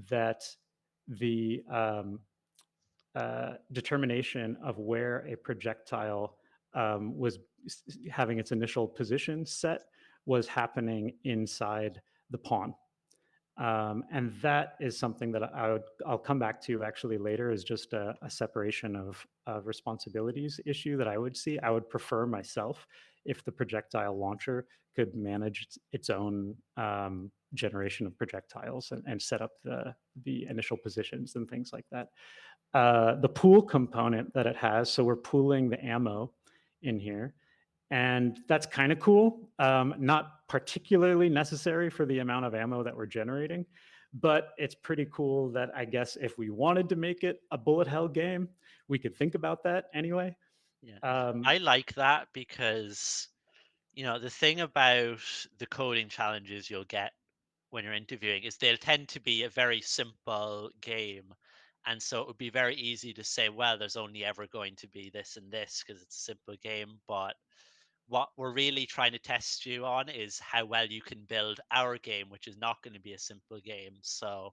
that the determination of where a projectile was having its initial position set was happening inside the pawn. And that is something that I'll come back to actually later, is just a separation of responsibilities issue that I would see. I would prefer myself if the projectile launcher could manage its own generation of projectiles and set up the initial positions and things like that. The pool component that it has, so we're pooling the ammo in here, and that's kind of cool. Not particularly necessary for the amount of ammo that we're generating, but it's pretty cool that, I guess, if we wanted to make it a bullet hell game, we could think about that anyway. Yeah, I like that, because the thing about the coding challenges you'll get when you're interviewing is they'll tend to be a very simple game. And so it would be very easy to say, well, there's only ever going to be this and this because it's a simple game. But what we're really trying to test you on is how well you can build our game, which is not going to be a simple game. So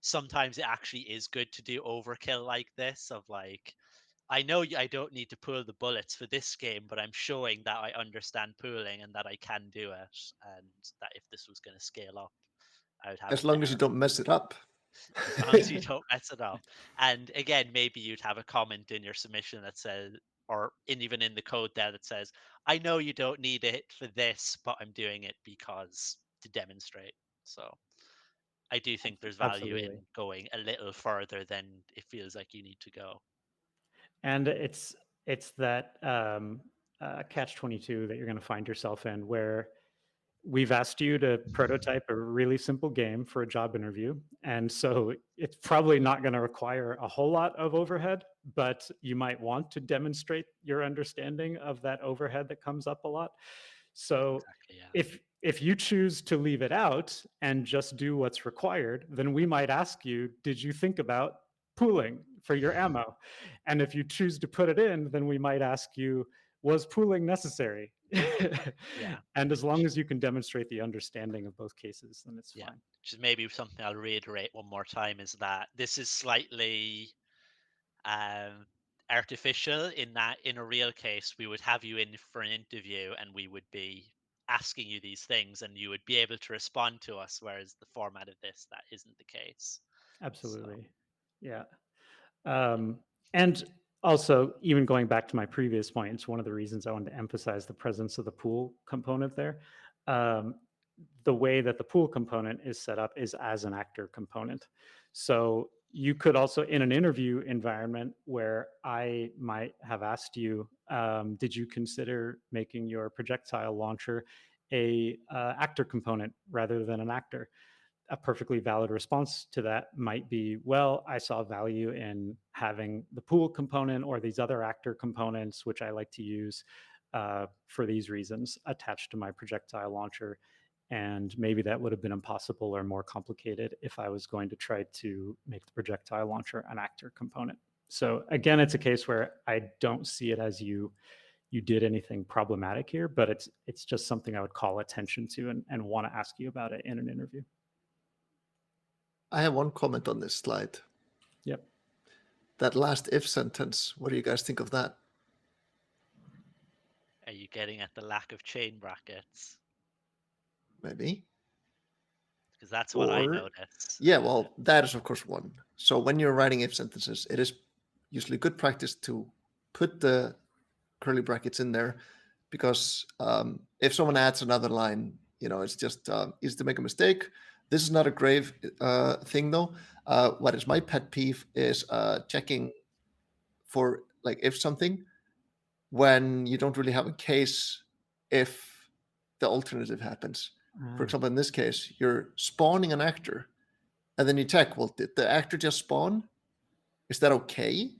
sometimes it actually is good to do overkill like this of like, I know I don't need to pool the bullets for this game, but I'm showing that I understand pooling and that I can do it, and that if this was going to scale up, I would have As it long as you there. don't mess it up. As long as you don't mess it up. And again, maybe you'd have a comment in your submission that says, or even in the code there that says, I know you don't need it for this, but I'm doing it because to demonstrate. So I do think there's value Absolutely. in going a little further than it feels like you need to go. And it's that catch-22 that you're going to find yourself in, where we've asked you to prototype a really simple game for a job interview. And so it's probably not going to require a whole lot of overhead, but you might want to demonstrate your understanding of that overhead that comes up a lot. So Exactly, yeah. if you choose to leave it out and just do what's required, then we might ask you, did you think about pooling for your ammo? And if you choose to put it in, then we might ask you, was pooling necessary? Yeah. And as long as you can demonstrate the understanding of both cases, then it's Yeah. fine. Which is maybe something I'll reiterate one more time is that this is slightly um, artificial in that in a real case, we would have you in for an interview and we would be asking you these things and you would be able to respond to us, whereas the format of this, that isn't the case. So, Absolutely. Yeah. And also, even going back to my previous point, it's one of the reasons I wanted to emphasize the presence of the pool component there. Um, the way that the pool component is set up is as an actor component. So you could also, in an interview environment where I might have asked you, did you consider making your projectile launcher a actor component rather than an actor? A perfectly valid response to that might be, well, I saw value in having the pool component or these other actor components, which I like to use for these reasons, attached to my projectile launcher. And maybe that would have been impossible or more complicated if I was going to try to make the projectile launcher an actor component. So again, it's a case where I don't see it as you did anything problematic here, but it's just something I would call attention to and want to ask you about it in an interview. I have one comment on this slide. Yep. That last if sentence, what do you guys think of that? are you getting at the lack of chain brackets? Maybe. Because that's what I Or, noticed. yeah, well, that is of course one. So when you're writing if sentences, it is usually good practice to put the curly brackets in there, because if someone adds another line, it's just easy to make a mistake. This is not a grave thing though. What is my pet peeve is checking for like if something when you don't really have a case if the alternative happens. For example, in this case, you're spawning an actor and then you check, well, did the actor just spawn? Is that okay?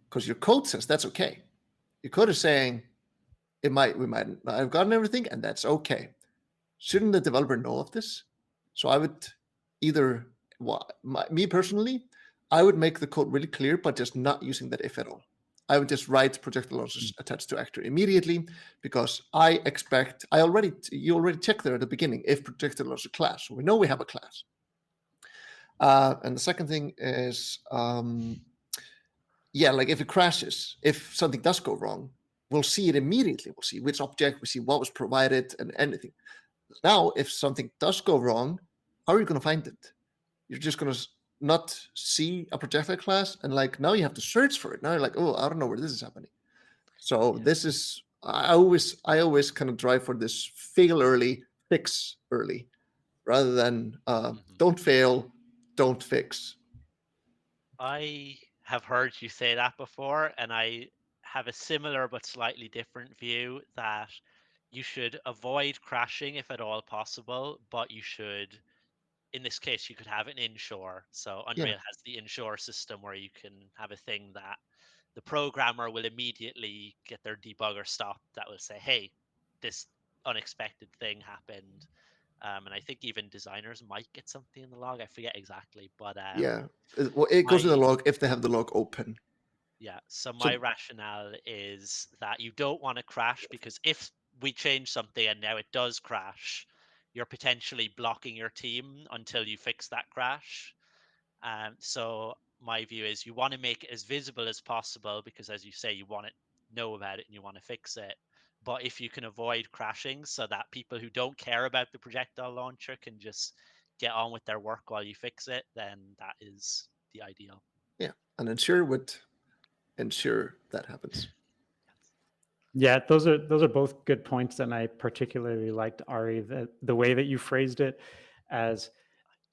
Because your code says that's okay. Your code is saying we might not have gotten everything, and that's okay. Shouldn't the developer know of this? So I would either, me personally, I would make the code really clear, but just not using that if at all. I would just write projectile launchers attached to actor immediately, because you already check there at the beginning if projectile launcher class. So we know we have a class. And the second thing is, like if it crashes, if something does go wrong, we'll see it immediately. We'll see which object, we see what was provided and anything. Now, if something does go wrong, how are you going to find it? You're just going to not see a projectile class, and like now you have to search for it. Now you're like, oh, I don't know where this is happening. So this is, I always kind of drive for this fail early, fix early, rather than don't fail, don't fix. I have heard you say that before, and I have a similar but slightly different view that you should avoid crashing if at all possible, but you should, in this case, you could have an inshore. So Unreal has the inshore system where you can have a thing that the programmer will immediately get their debugger stopped that will say, hey, this unexpected thing happened. And I think even designers might get something in the log. I forget exactly, but it goes in the log if they have the log open. Yeah. So my rationale is that you don't want to crash, because if we change something and now it does crash, you're potentially blocking your team until you fix that crash. So my view is you want to make it as visible as possible because, as you say, you want to know about it and you want to fix it. But if you can avoid crashing so that people who don't care about the projectile launcher can just get on with their work while you fix it, then that is the ideal. Yeah, and ensure would ensure that happens. Yeah, those are both good points, and I particularly liked, Ari, the way that you phrased it as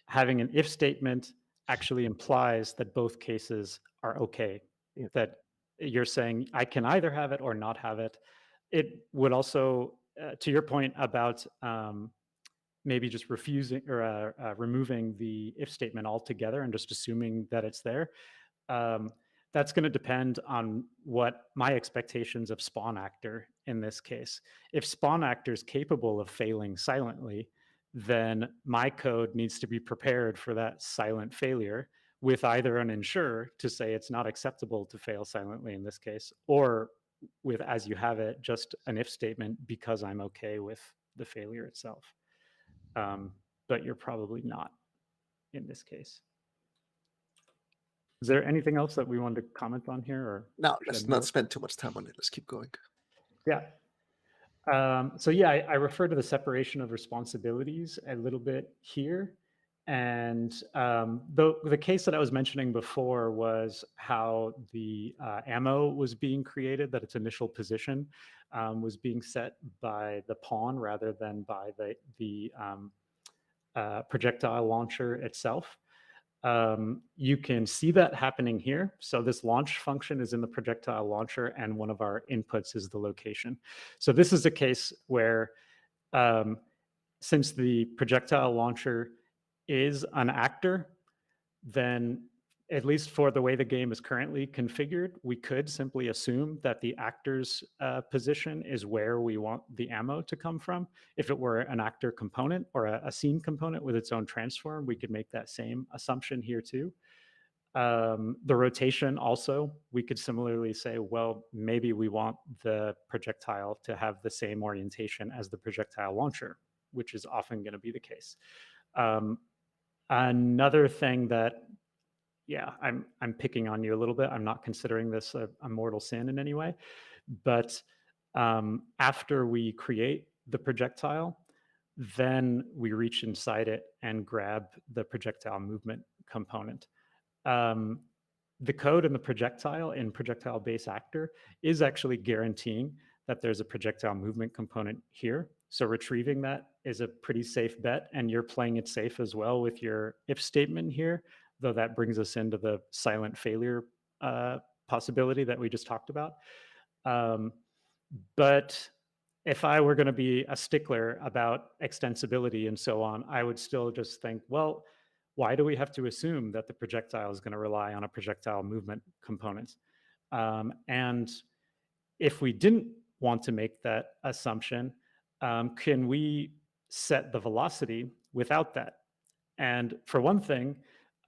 having an if statement actually implies that both cases are okay. Yeah. That you're saying I can either have it or not have it. It would also, to your point about maybe just refusing or removing the if statement altogether and just assuming that it's there. Um, that's going to depend on what my expectations of spawn actor in this case. If spawn actor is capable of failing silently, then my code needs to be prepared for that silent failure with either an ensure to say it's not acceptable to fail silently in this case, or with as you have it, just an if statement because I'm okay with the failure itself. But you're probably not in this case. Is there anything else that we wanted to comment on here? Or No, let's not spend too much time on it. Let's keep going. Yeah. So yeah, I refer to the separation of responsibilities a little bit here. And the case that I was mentioning before was how the ammo was being created, that its initial position was being set by the pawn rather than by the projectile launcher itself. You can see that happening here. So this launch function is in the projectile launcher, and one of our inputs is the location. So this is a case where since the projectile launcher is an actor, then at least for the way the game is currently configured, we could simply assume that the actor's position is where we want the ammo to come from. If it were an actor component or a scene component with its own transform, we could make that same assumption here too. The rotation also, we could similarly say, well, maybe we want the projectile to have the same orientation as the projectile launcher, which is often going to be the case. Another thing that, yeah, I'm picking on you a little bit. I'm not considering this a mortal sin in any way, but after we create the projectile, then we reach inside it and grab the projectile movement component. The code in the projectile in projectile base actor is actually guaranteeing that there's a projectile movement component here. So retrieving that is a pretty safe bet, and you're playing it safe as well with your if statement here, though that brings us into the silent failure possibility that we just talked about. But if I were going to be a stickler about extensibility and so on, I would still just think, well, why do we have to assume that the projectile is going to rely on a projectile movement component? And if we didn't want to make that assumption, can we set the velocity without that? And for one thing,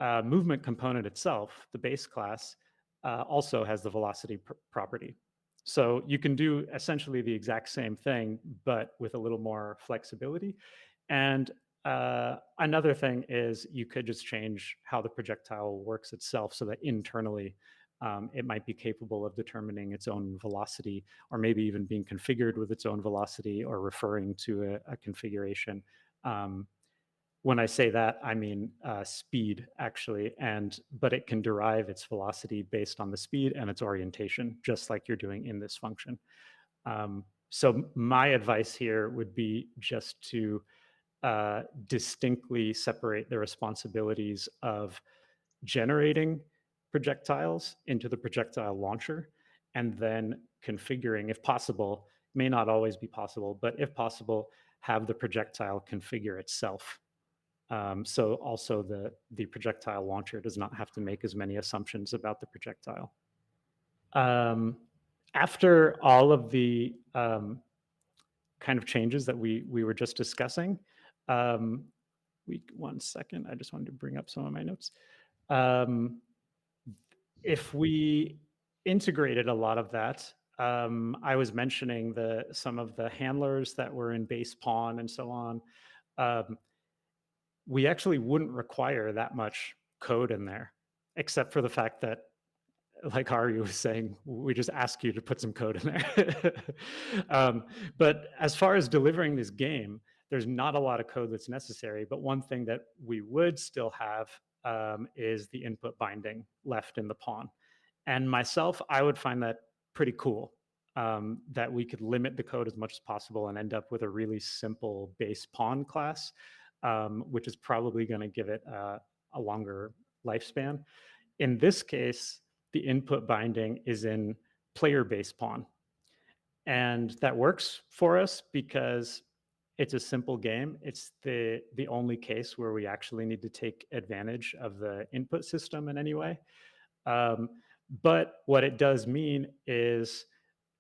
movement component itself, the base class, also has the velocity property. So you can do essentially the exact same thing, but with a little more flexibility. And another thing is you could just change how the projectile works itself so that internally it might be capable of determining its own velocity, or maybe even being configured with its own velocity or referring to a configuration. When I say that, I mean speed, actually, but it can derive its velocity based on the speed and its orientation, just like you're doing in this function. So my advice here would be just to distinctly separate the responsibilities of generating projectiles into the projectile launcher, and then configuring, if possible, may not always be possible, but if possible, have the projectile configure itself. So also the projectile launcher does not have to make as many assumptions about the projectile. After all of the kind of changes that we were just discussing, one second, I just wanted to bring up some of my notes. If we integrated a lot of that, I was mentioning some of the handlers that were in base pawn and so on. Um, we actually wouldn't require that much code in there, except for the fact that, like Ari was saying, we just ask you to put some code in there. But as far as delivering this game, there's not a lot of code that's necessary. But one thing that we would still have is the input binding left in the pawn. And myself, I would find that pretty cool, that we could limit the code as much as possible and end up with a really simple base pawn class, which is probably going to give it a longer lifespan. In this case, the input binding is in player base pawn. And that works for us because it's a simple game. It's the only case where we actually need to take advantage of the input system in any way. But what it does mean is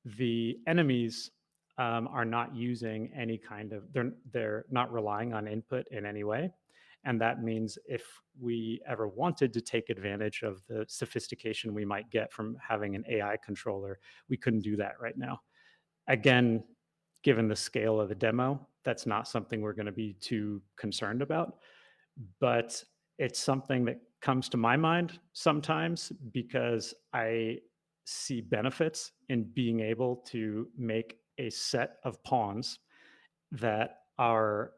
the enemies are not using any kind of, they're not relying on input in any way. And that means if we ever wanted to take advantage of the sophistication we might get from having an AI controller, we couldn't do that right now. Again, given the scale of the demo, that's not something we're going to be too concerned about. But it's something that comes to my mind sometimes because I see benefits in being able to make a set of pawns that are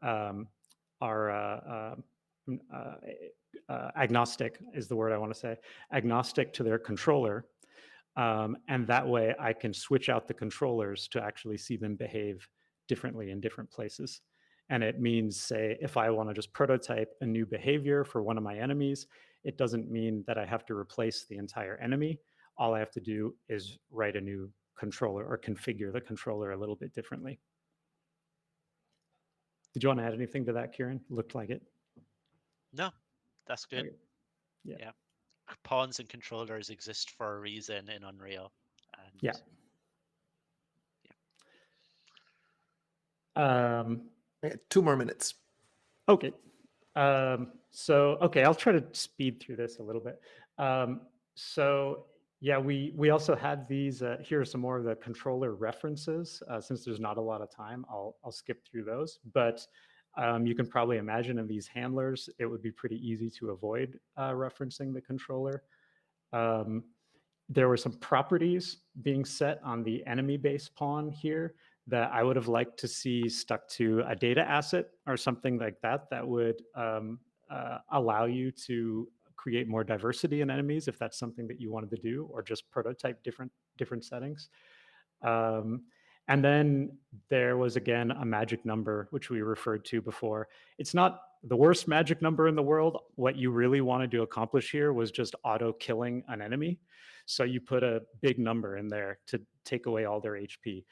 agnostic is the word I want to say, agnostic to their controller. And that way I can switch out the controllers to actually see them behave differently in different places. And it means, say, if I want to just prototype a new behavior for one of my enemies, it doesn't mean that I have to replace the entire enemy. All I have to do is write a new controller or configure the controller a little bit differently. Did you want to add anything to that, Kieran? Looked like it. No, that's good. Okay. Yeah. Pawns and controllers exist for a reason in Unreal. And Yeah. Okay, 2 more minutes. Okay. Okay, I'll try to speed through this a little bit. So yeah, we also had these, here are some more of the controller references. Since there's not a lot of time, I'll skip through those. But you can probably imagine in these handlers, it would be pretty easy to avoid referencing the controller. There were some properties being set on the enemy base pawn here that I would have liked to see stuck to a data asset or something like that, that would allow you to create more diversity in enemies if that's something that you wanted to do, or just prototype different settings. And then there was, again, a magic number, which we referred to before. It's not the worst magic number in the world. What you really wanted to accomplish here was just auto killing an enemy. So you put a big number in there to take away all their HP.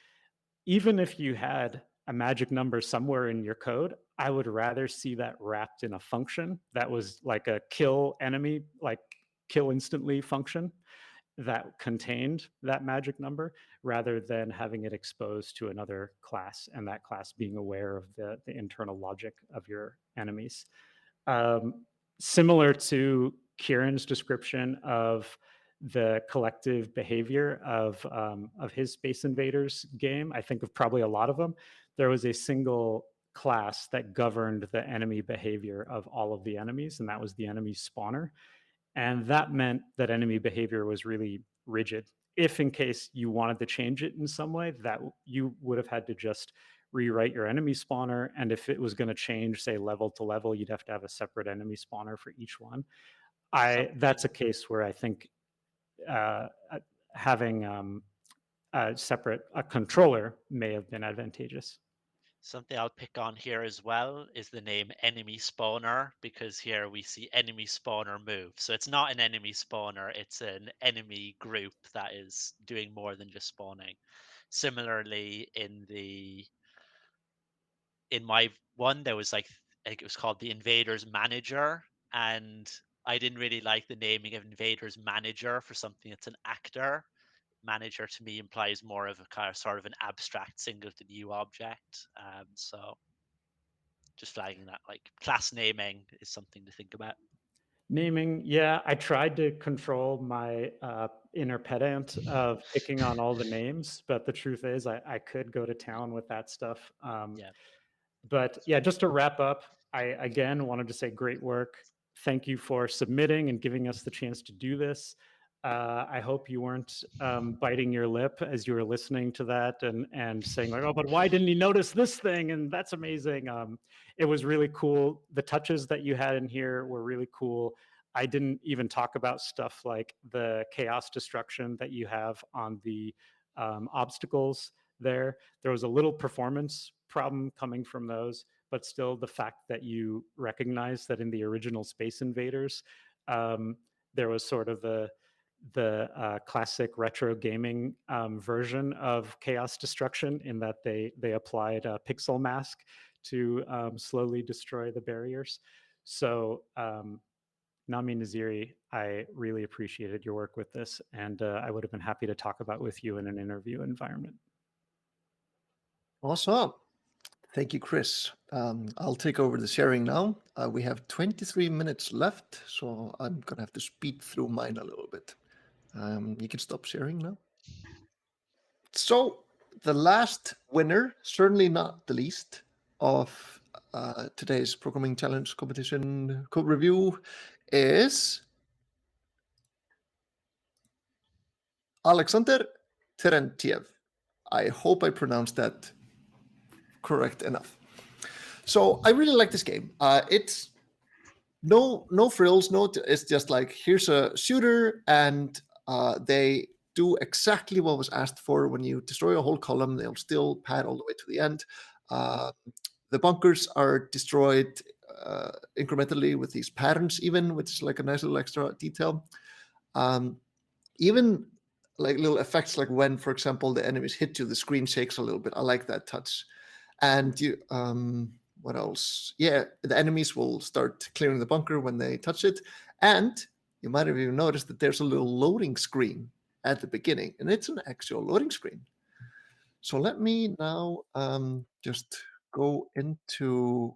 Even if you had a magic number somewhere in your code, I would rather see that wrapped in a function that was like a kill enemy, like kill instantly function that contained that magic number, rather than having it exposed to another class and that class being aware of the internal logic of your enemies. Similar to Kieran's description of the collective behavior of his Space Invaders game, I think of probably a lot of them. There was a single class that governed the enemy behavior of all of the enemies, and that was the enemy spawner. And that meant that enemy behavior was really rigid. If in case you wanted to change it in some way, that you would have had to just rewrite your enemy spawner. And if it was going to change, say, level to level, you'd have to have a separate enemy spawner for each one. That's a case where I think having a separate controller may have been advantageous. Something I'll pick on here as well is the name enemy spawner, because here we see enemy spawner move. So it's not an enemy spawner, it's an enemy group that is doing more than just spawning. Similarly, in my one, there was like, I think it was called the Invaders Manager, and I didn't really like the naming of Invaders Manager for something that's an actor. Manager to me implies more of a kind of sort of an abstract singleton U object. So just flagging that, like, class naming is something to think about. Naming, yeah, I tried to control my inner pedant of picking on all the names, but the truth is I could go to town with that stuff. Yeah. But yeah, just to wrap up, I again wanted to say great work. Thank you for submitting and giving us the chance to do this. I hope you weren't biting your lip as you were listening to that and saying like, oh, but why didn't he notice this thing? And that's amazing. It was really cool. The touches that you had in here were really cool. I didn't even talk about stuff like the chaos destruction that you have on the obstacles there. There was a little performance problem coming from those, but still the fact that you recognize that in the original Space Invaders, there was sort of the classic retro gaming version of chaos destruction in that they applied a pixel mask to slowly destroy the barriers. So Nami Naziri, I really appreciated your work with this, and I would have been happy to talk about with you in an interview environment. Awesome. Thank you, Chris. I'll take over the sharing now. We have 23 minutes left, so I'm going to have to speed through mine a little bit. You can stop sharing now. So the last winner, certainly not the least, of today's Programming Challenge competition code review is Alexander Terentiev. I hope I pronounced that correct enough. So I really like this game. It's no frills, it's just like, here's a shooter, and they do exactly what was asked for. When you destroy a whole column, they'll still pad all the way to the end. The bunkers are destroyed incrementally with these patterns even, which is like a nice little extra detail. Even like little effects, like when, for example, the enemies hit you, the screen shakes a little bit. I like that touch. And you, what else? Yeah, the enemies will start clearing the bunker when they touch it. And you might have even noticed that there's a little loading screen at the beginning, and it's an actual loading screen. So let me now just go into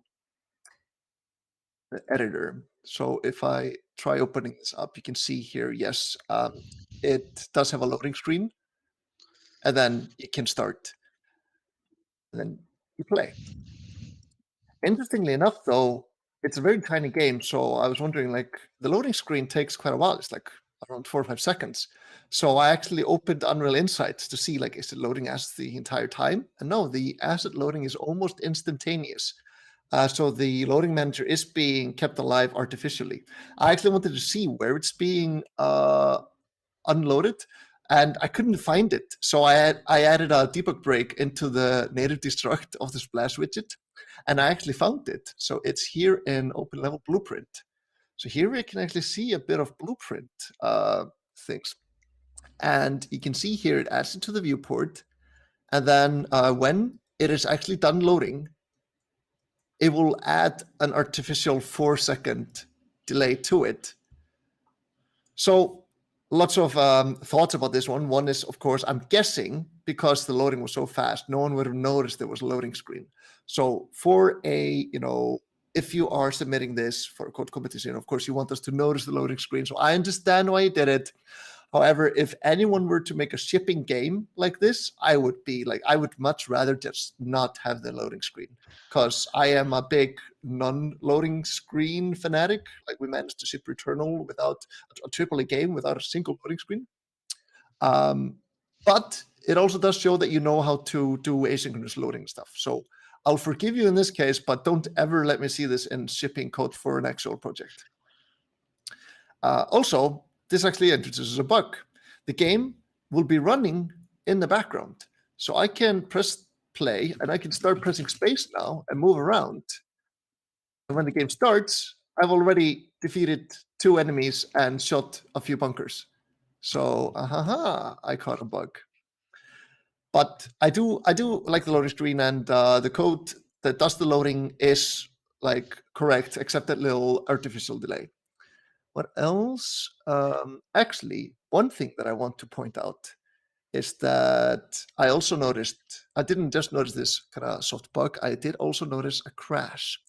the editor. So if I try opening this up, you can see here, yes, it does have a loading screen. And then you can start. And then you play. Interestingly enough, though, it's a very tiny game. So I was wondering, like, the loading screen takes quite a while. It's like around 4 or 5 seconds. So I actually opened Unreal Insights to see, like, is it loading assets the entire time? And no, the asset loading is almost instantaneous. So the loading manager is being kept alive artificially. I actually wanted to see where it's being unloaded, and I couldn't find it. So I added a debug break into the native destruct of the splash widget, and I actually found it. So it's here in open level blueprint. So here we can actually see a bit of blueprint things. And you can see here it adds it to the viewport. And then when it is actually done loading, it will add an artificial 4-second delay to it. So lots of thoughts about this one. One is, of course, I'm guessing because the loading was so fast, no one would have noticed there was a loading screen. So for a, if you are submitting this for a code competition, of course, you want us to notice the loading screen. So I understand why you did it. However, if anyone were to make a shipping game like this, I would be like, I would much rather just not have the loading screen, because I am a big non-loading screen fanatic. Like, we managed to ship Returnal without a AAA game without a single loading screen. But it also does show that you know how to do asynchronous loading stuff. So I'll forgive you in this case, but don't ever let me see this in shipping code for an actual project. Also, this actually introduces a bug. The game will be running in the background. So I can press play and I can start pressing space now and move around. And when the game starts, I've already defeated 2 enemies and shot a few bunkers. So, I caught a bug. But I do like the loading screen, and the code that does the loading is like correct, except that little artificial delay. What else? Actually, one thing that I want to point out is that I also noticed, I didn't just notice this kind of soft bug, I did also notice a crash.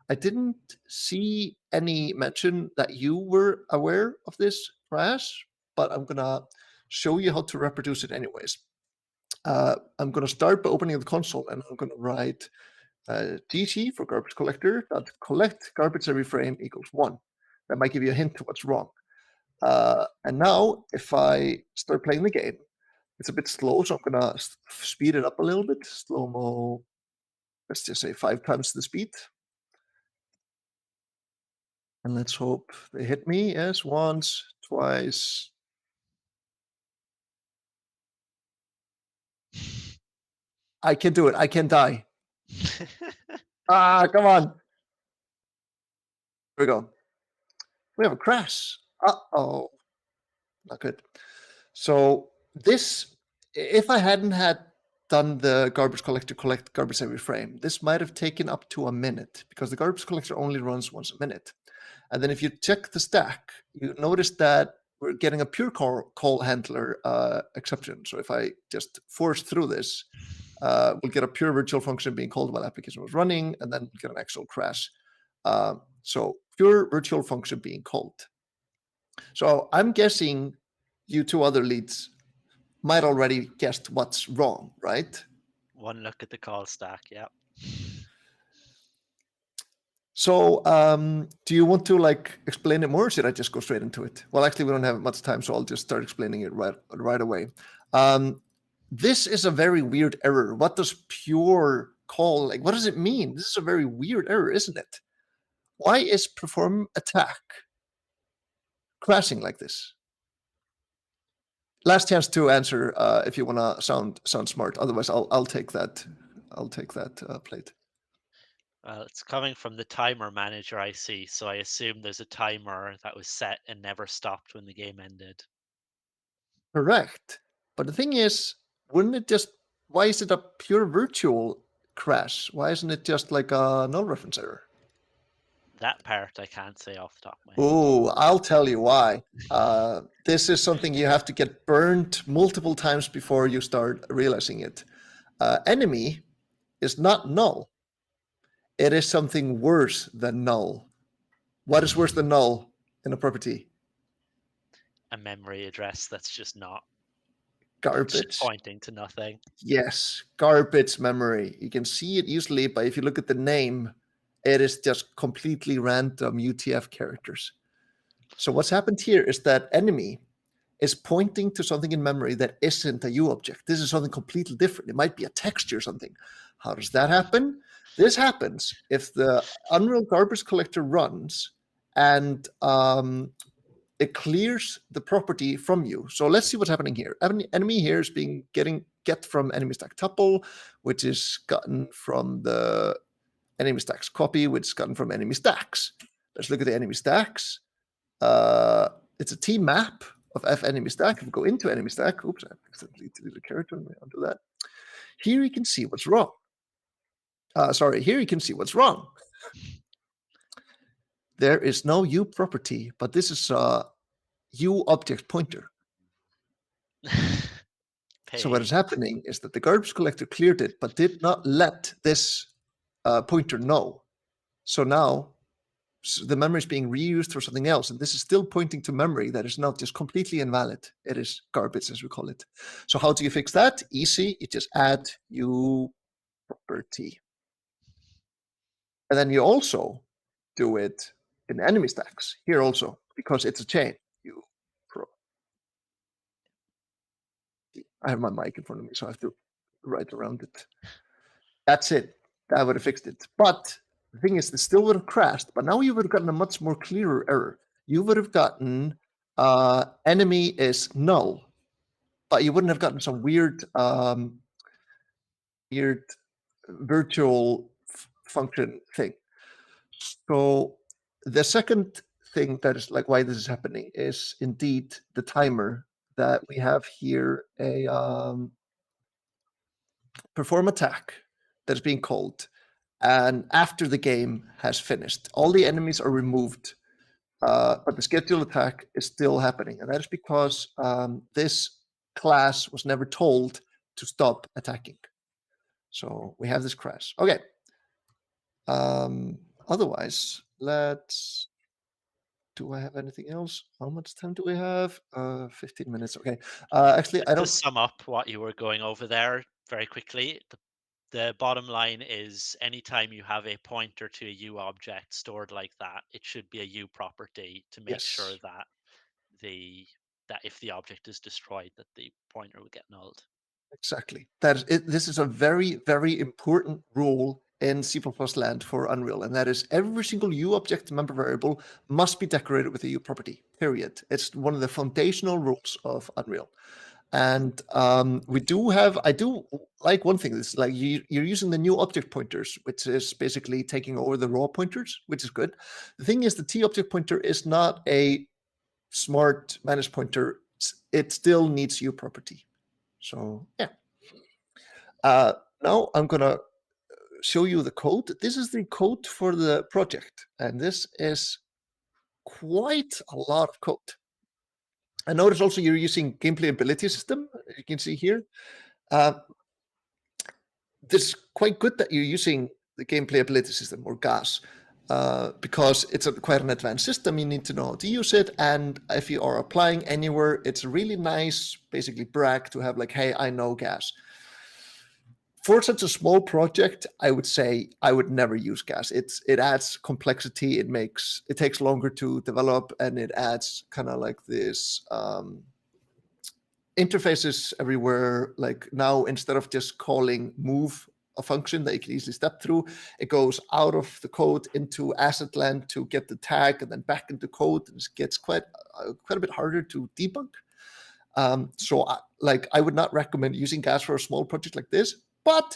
I didn't see any mention that you were aware of this crash, but I'm gonna show you how to reproduce it anyways. I'm going to start by opening the console, and I'm going to write gt for garbage collector dot collect garbage every frame equals 1. That might give you a hint to what's wrong. And now, if I start playing the game, it's a bit slow, so I'm going to speed it up a little bit. Slow-mo, let's just say 5 times the speed. And let's hope they hit me. Yes, once, twice. I can do it. I can die. Come on. Here we go. We have a crash. Uh-oh. Not good. So this, if I hadn't had done the garbage collector collect garbage every frame, this might have taken up to a minute because the garbage collector only runs once a minute. And then if you check the stack, you notice that we're getting a pure call handler exception. So if I just force through this, we'll get a pure virtual function being called while application was running, and then we'll get an actual crash. So pure virtual function being called. So I'm guessing you two other leads might already guessed what's wrong, right? One look at the call stack, yeah. So do you want to like explain it more, or should I just go straight into it? Well, actually, we don't have much time, so I'll just start explaining it right away. This is a very weird error. What does pure call, like, what does it mean? This is a very weird error, isn't it? Why is perform attack crashing like this? Last chance to answer if you want to sound smart. Otherwise, I'll take that. I'll take that plate. Well, it's coming from the timer manager I see, so I assume there's a timer that was set and never stopped when the game ended. Correct. But the thing is, wouldn't it just, why is it a pure virtual crash? Why isn't it just like a null reference error? That part I can't say off the top of my head. Oh, I'll tell you why. This is something you have to get burned multiple times before you start realizing it. Enemy is not null. It is something worse than null. What is worse than null in a property? A memory address that's just not Garbage. pointing to nothing. Yes, garbage memory. You can see it easily, but if you look at the name, it is just completely random UTF characters. So what's happened here is that enemy is pointing to something in memory that isn't a U object. This is something completely different. It might be a texture or something. How does that happen? This happens if the Unreal Garbage Collector runs and it clears the property from you. So let's see what's happening here. Enemy here is being get from enemy stack tuple, which is gotten from the enemy stacks copy, which is gotten from enemy stacks. Let's look at the enemy stacks. It's a T map of F enemy stack. If we go into enemy stack, oops, I accidentally deleted a character. Let me undo that. Here you can see what's wrong. Here you can see what's wrong. There is no U property, but this is a U object pointer. So what is happening is that the garbage collector cleared it, but did not let this pointer know. So now the memory is being reused for something else, and this is still pointing to memory that is not just completely invalid. It is garbage, as we call it. So how do you fix that? Easy. You just add U property. And then you also do it in enemy stacks here also, because it's a chain. U pro. I have my mic in front of me, so I have to write around it. That's it. That would have fixed it. But the thing is, it still would have crashed, but now you would have gotten a much more clearer error. You would have gotten enemy is null, but you wouldn't have gotten some weird virtual function thing. So the second thing that is like why this is happening is indeed the timer that we have here, a perform attack that is being called. And after the game has finished, all the enemies are removed, but the scheduled attack is still happening. And that is because this class was never told to stop attacking. So we have this crash. Okay. Otherwise, let's do I have anything else? How much time do we have? 15 minutes. Okay. Actually, I To don't. sum up what you were going over there very quickly, the bottom line is anytime you have a pointer to a U object stored like that, it should be a U property to make sure Yes, that if the object is destroyed, that the pointer will get nulled. exactly. That is it. This is a very, very important rule in C++ land for Unreal, and that is every single U object member variable must be decorated with a U property. Period. It's one of the foundational rules of Unreal. And I do like one thing. This like you're using the new object pointers, which is basically taking over the raw pointers, which is good. The thing is, the T object pointer is not a smart managed pointer. It still needs U property. So yeah. Now I'm gonna show you the code. This is the code for the project, and this is quite a lot of code. And notice also you're using gameplay ability system. You can see here. Uh, this is quite good that you're using the gameplay ability system or GAS because it's quite an advanced system. You need to know how to use it. And if you are applying anywhere, it's a really nice, basically brag to have like, hey, I know GAS. For such a small project, I would say I would never use GAS. It adds complexity. It takes longer to develop, and it adds kind of like this interfaces everywhere. Like now, instead of just calling move a function that you can easily step through, it goes out of the code into asset land to get the tag, and then back into code, and it gets quite a bit harder to debug. So I would not recommend using GAS for a small project like this, but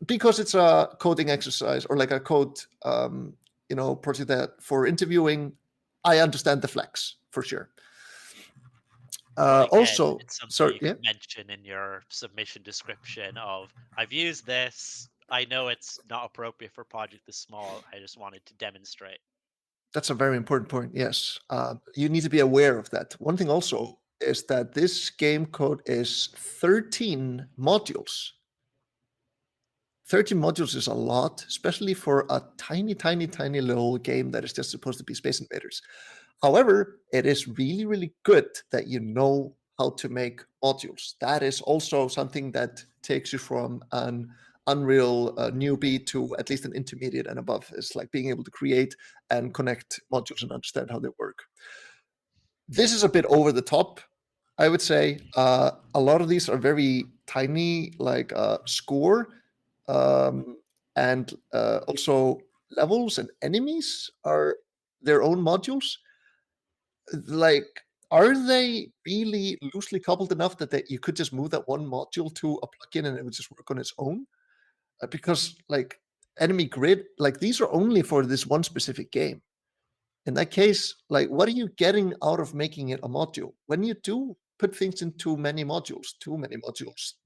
because it's a coding exercise or like a code project that for interviewing, I understand the flex for sure. But again, Also, it's something sorry, you yeah, could mention in your submission description of, I've used this. I know it's not appropriate for a project this small. I just wanted to demonstrate. that's a very important point. Yes, you need to be aware of that. One thing also is that this game code is 13 modules. 13 modules is a lot, especially for a tiny, tiny, tiny little game that is just supposed to be Space Invaders. However, it is really, really good that you know how to make modules. That is also something that takes you from an Unreal newbie to at least an intermediate and above. It's like being able to create and connect modules and understand how they work. This is a bit over the top, I would say. A lot of these are very tiny, like score, and also levels and enemies are their own modules. Like, are they really loosely coupled enough that you could just move that one module to a plugin and it would just work on its own? Because like enemy grid, like these are only for this one specific game. In that case, like what are you getting out of making it a module? When you do put things into too many modules,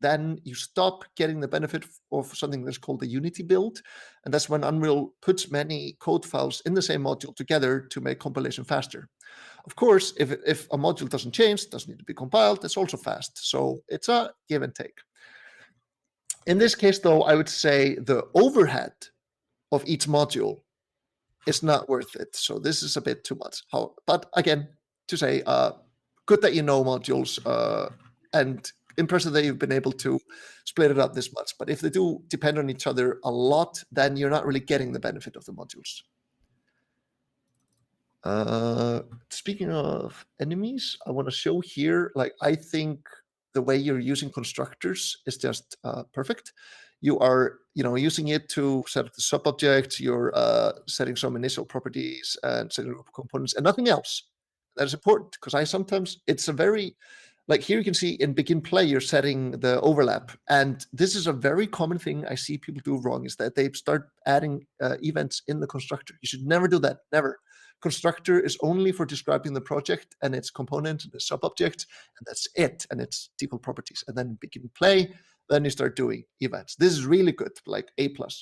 then you stop getting the benefit of something that's called the Unity build. And that's when Unreal puts many code files in the same module together to make compilation faster. Of course, if a module doesn't change, doesn't need to be compiled, it's also fast. So it's a give and take. In this case, though, I would say the overhead of each module is not worth it. So this is a bit too much. But again, to say, good that you know modules, and impressive that you've been able to split it up this much. But if they do depend on each other a lot, then you're not really getting the benefit of the modules. Speaking of enemies, I want to show here, like, I think the way you're using constructors is just perfect. You are, using it to set up the sub-object, you're setting some initial properties and setting up components and nothing else. That is important because it's a very, like here you can see in begin play, you're setting the overlap. And this is a very common thing I see people do wrong is that they start adding events in the constructor. You should never do that, never. Constructor is only for describing the project and its component and the sub-object, and that's it, and its default properties. And then begin play, then you start doing events. This is really good, like A+. +1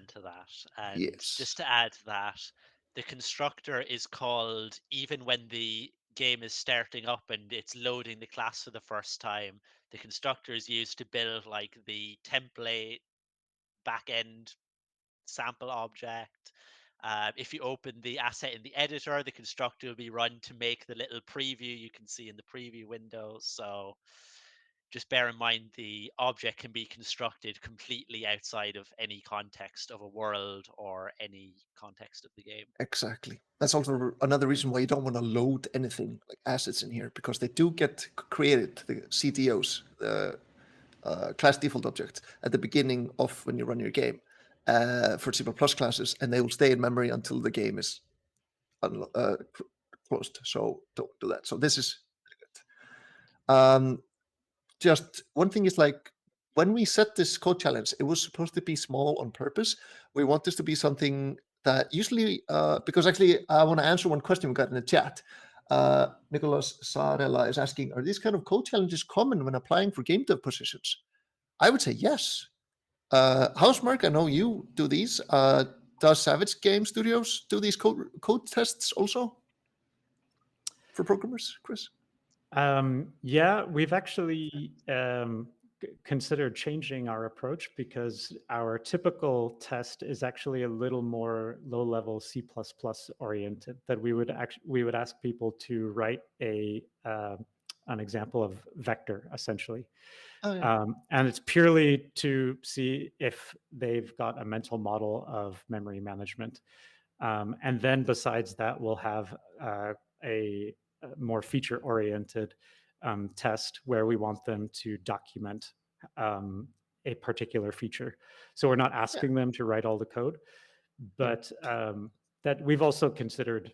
to that. And just Yes. to add to that, the constructor is called even when the game is starting up and it's loading the class for the first time. The constructor is used to build like the template backend sample object, If you open the asset in the editor, the constructor will be run to make the little preview you can see in the preview window. So just bear in mind the object can be constructed completely outside of any context of a world or any context of the game. Exactly. That's also another reason why you don't want to load anything like assets in here, because they do get created, the CDOs, the class default objects, at the beginning of when you run your game for C++ classes, and they will stay in memory until the game is closed. So don't do that. So this is good. Just one thing is, like, when we set this code challenge, it was supposed to be small on purpose. We want this to be something that usually, because actually I want to answer one question we got in the chat. Nicholas Sarella is asking, are these kind of code challenges common when applying for game dev positions? I would say yes. Housemark, I know you do these. Does Savage Game Studios do these code tests also for programmers, Chris? Yeah, we've actually considered changing our approach, because our typical test is actually a little more low-level C++ oriented. That we would ask people to write an example of vector, essentially. Oh, yeah. And it's purely to see if they've got a mental model of memory management. And then besides that, we'll have a more feature-oriented test where we want them to document a particular feature. So we're not asking them to write all the code, but that we've also considered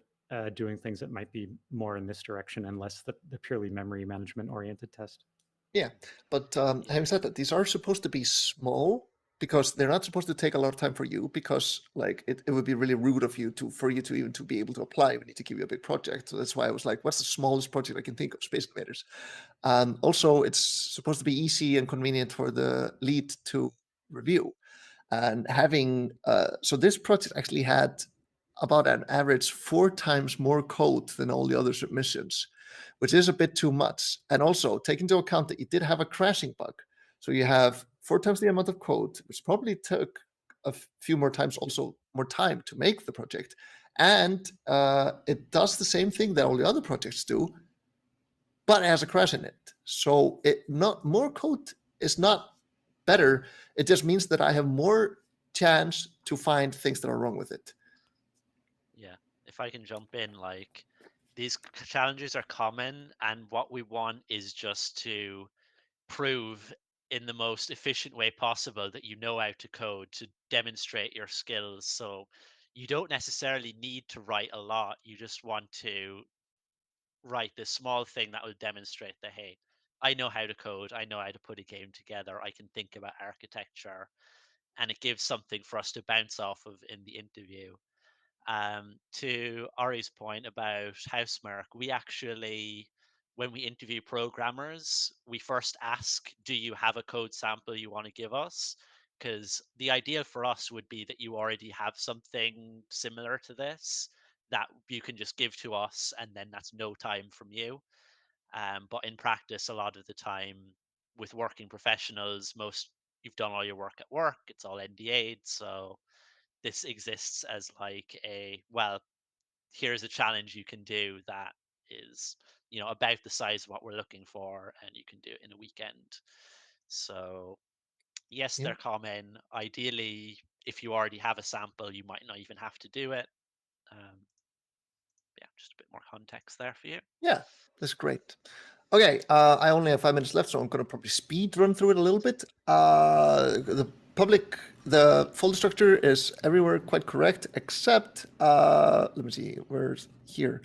doing things that might be more in this direction and less the purely memory management-oriented test. Yeah, but having said that, these are supposed to be small, because they're not supposed to take a lot of time for you, because like it would be really rude of you for you to even to be able to apply. We need to give you a big project. So that's why I was like, what's the smallest project I can think of? Space Invaders. Also, it's supposed to be easy and convenient for the lead to review. And having so this project actually had about an average 4 times more code than all the other submissions, which is a bit too much. And also take into account that you did have a crashing bug. So you have 4 times the amount of code, which probably took a few more times, also more time to make the project. And it does the same thing that all the other projects do, but it has a crash in it. So not more code is not better. It just means that I have more chance to find things that are wrong with it. Yeah, if I can jump in, like, these challenges are common, and what we want is just to prove in the most efficient way possible that you know how to code, to demonstrate your skills. So you don't necessarily need to write a lot. You just want to write this small thing that will demonstrate that, hey, I know how to code, I know how to put a game together, I can think about architecture, and it gives something for us to bounce off of in the interview. To Ari's point about Housemark, we actually, when we interview programmers, we first ask, do you have a code sample you want to give us? Because the idea for us would be that you already have something similar to this that you can just give to us, and then that's no time from you. But in practice, a lot of the time with working professionals, you've done all your work at work, it's all NDA'd. So this exists as like well, here's a challenge you can do that is, about the size of what we're looking for, and you can do it in a weekend. So yes, Yeah. they're common. Ideally, if you already have a sample, you might not even have to do it. Yeah, just a bit more context there for you. Yeah, that's great. Okay, I only have 5 minutes left, so I'm going to probably speed run through it a little bit. The folder structure is everywhere quite correct, except, let me see, where's here?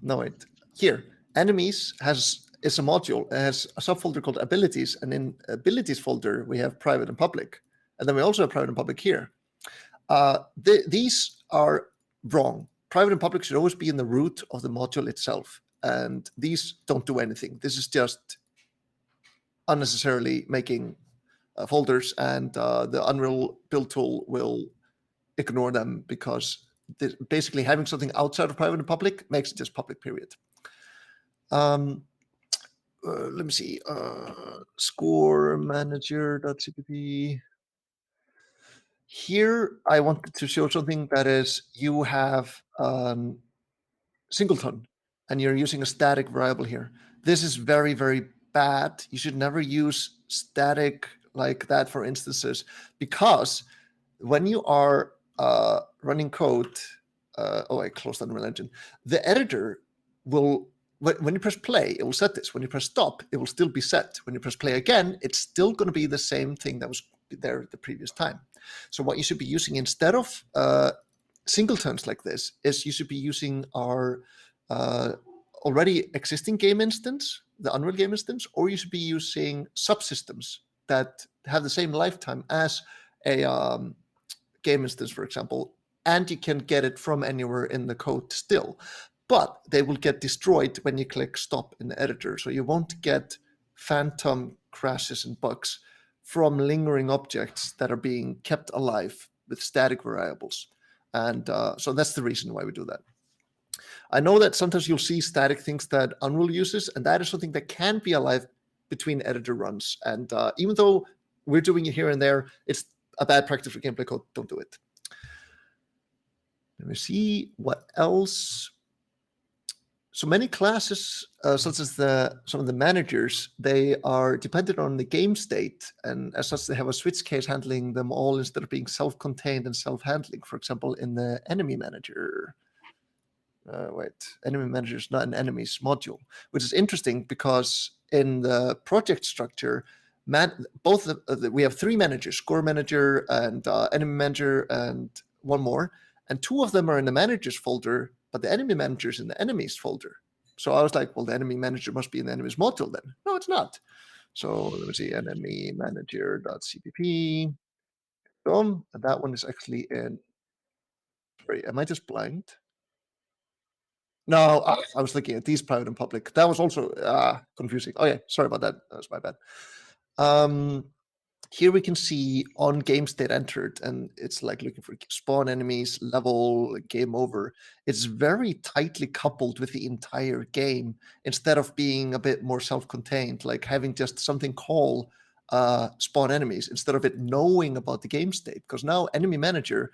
No, wait, here. Enemies is a module. It has a subfolder called abilities, and in abilities folder, we have private and public. And then we also have private and public here. These are wrong. Private and public should always be in the root of the module itself. And these don't do anything. This is just unnecessarily making folders, and the Unreal build tool will ignore them, because basically having something outside of private and public makes it just public, period. Let me see. Score manager.cpp. Here, I wanted to show something that is, you have singleton, and you're using a static variable here. This is very, very bad. You should never use static like that for instances, because when you are running code, I closed Unreal Engine, the editor will, when you press play, it will set this. When you press stop, it will still be set. When you press play again, it's still going to be the same thing that was there the previous time. So what you should be using instead of singletons like this is you should be using our already existing game instance, the Unreal game instance, or you should be using subsystems that have the same lifetime as a game instance, for example, and you can get it from anywhere in the code still, but they will get destroyed when you click stop in the editor. So you won't get phantom crashes and bugs from lingering objects that are being kept alive with static variables. And so that's the reason why we do that. I know that sometimes you'll see static things that Unreal uses, and that is something that can be alive between editor runs. And even though we're doing it here and there, it's a bad practice for gameplay code. Don't do it. Let me see what else. So many classes, such as some of the managers, they are dependent on the game state, and as such, they have a switch case handling them all instead of being self-contained and self-handling. For example, in the enemy manager. Enemy manager is not an enemies module, which is interesting because in the project structure, we have 3 managers: score manager and enemy manager and one more, and 2 of them are in the managers folder, but the enemy manager is in the enemies folder. So I was like, well, the enemy manager must be in the enemies module then. No, it's not. So let me see, enemy manager.cpp. Boom, and that one is actually in. Sorry, am I just blind? No, I was looking at these private and public. That was also confusing. Oh yeah, sorry about that. That was my bad. Here we can see on game state entered, and it's like looking for spawn enemies, level, game over. It's very tightly coupled with the entire game instead of being a bit more self-contained, like having just something call spawn enemies instead of it knowing about the game state. Because now enemy manager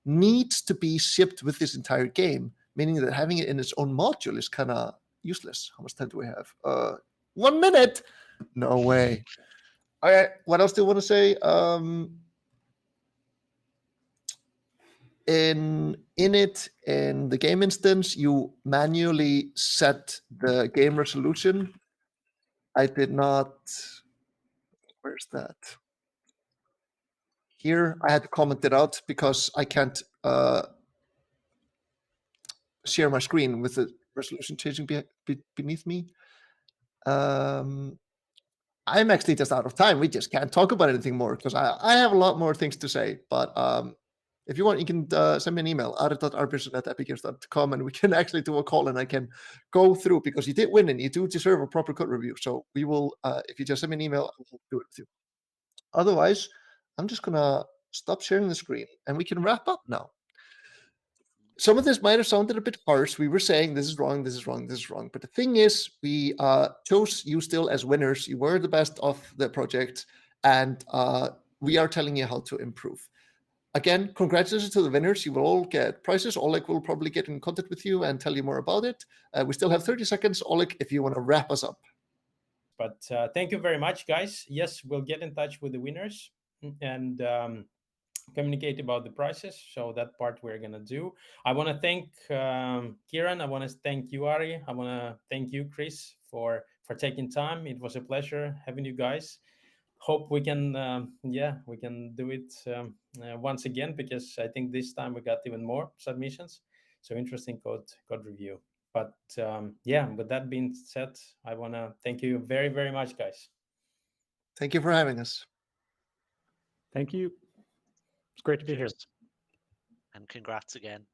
needs to be shipped with this entire game, meaning that having it in its own module is kind of useless. How much time do we have? 1 minute? No way. All right, what else do you want to say? In the game instance, you manually set the game resolution. I did not. Where's that? Here, I had to comment it out because I can't share my screen with the resolution changing beneath me. I'm actually just out of time. We just can't talk about anything more because I have a lot more things to say. But if you want, you can send me an email, arit.arbjörnsson@epicgames.com, and we can actually do a call and I can go through, because you did win and you do deserve a proper code review. So we will, if you just send me an email, I will do it with you. Otherwise, I'm just going to stop sharing the screen and we can wrap up now. Some of this might have sounded a bit harsh. We were saying this is wrong, this is wrong, this is wrong. But the thing is, we chose you still as winners. You were the best of the project, and we are telling you how to improve. Again, congratulations to the winners. You will all get prizes. Oleg will probably get in contact with you and tell you more about it. We still have 30 seconds. Oleg, if you want to wrap us up. But thank you very much, guys. Yes, we'll get in touch with the winners and communicate about the prices. So that part we're going to do. I want to thank Kieran. I want to thank you, Ari. I want to thank you, Chris, for taking time. It was a pleasure having you guys. Hope we can, we can do it once again, because I think this time we got even more submissions. So interesting code review. But with that being said, I want to thank you very, very much, guys. Thank you for having us. Thank you. It's great to be here. And congrats again.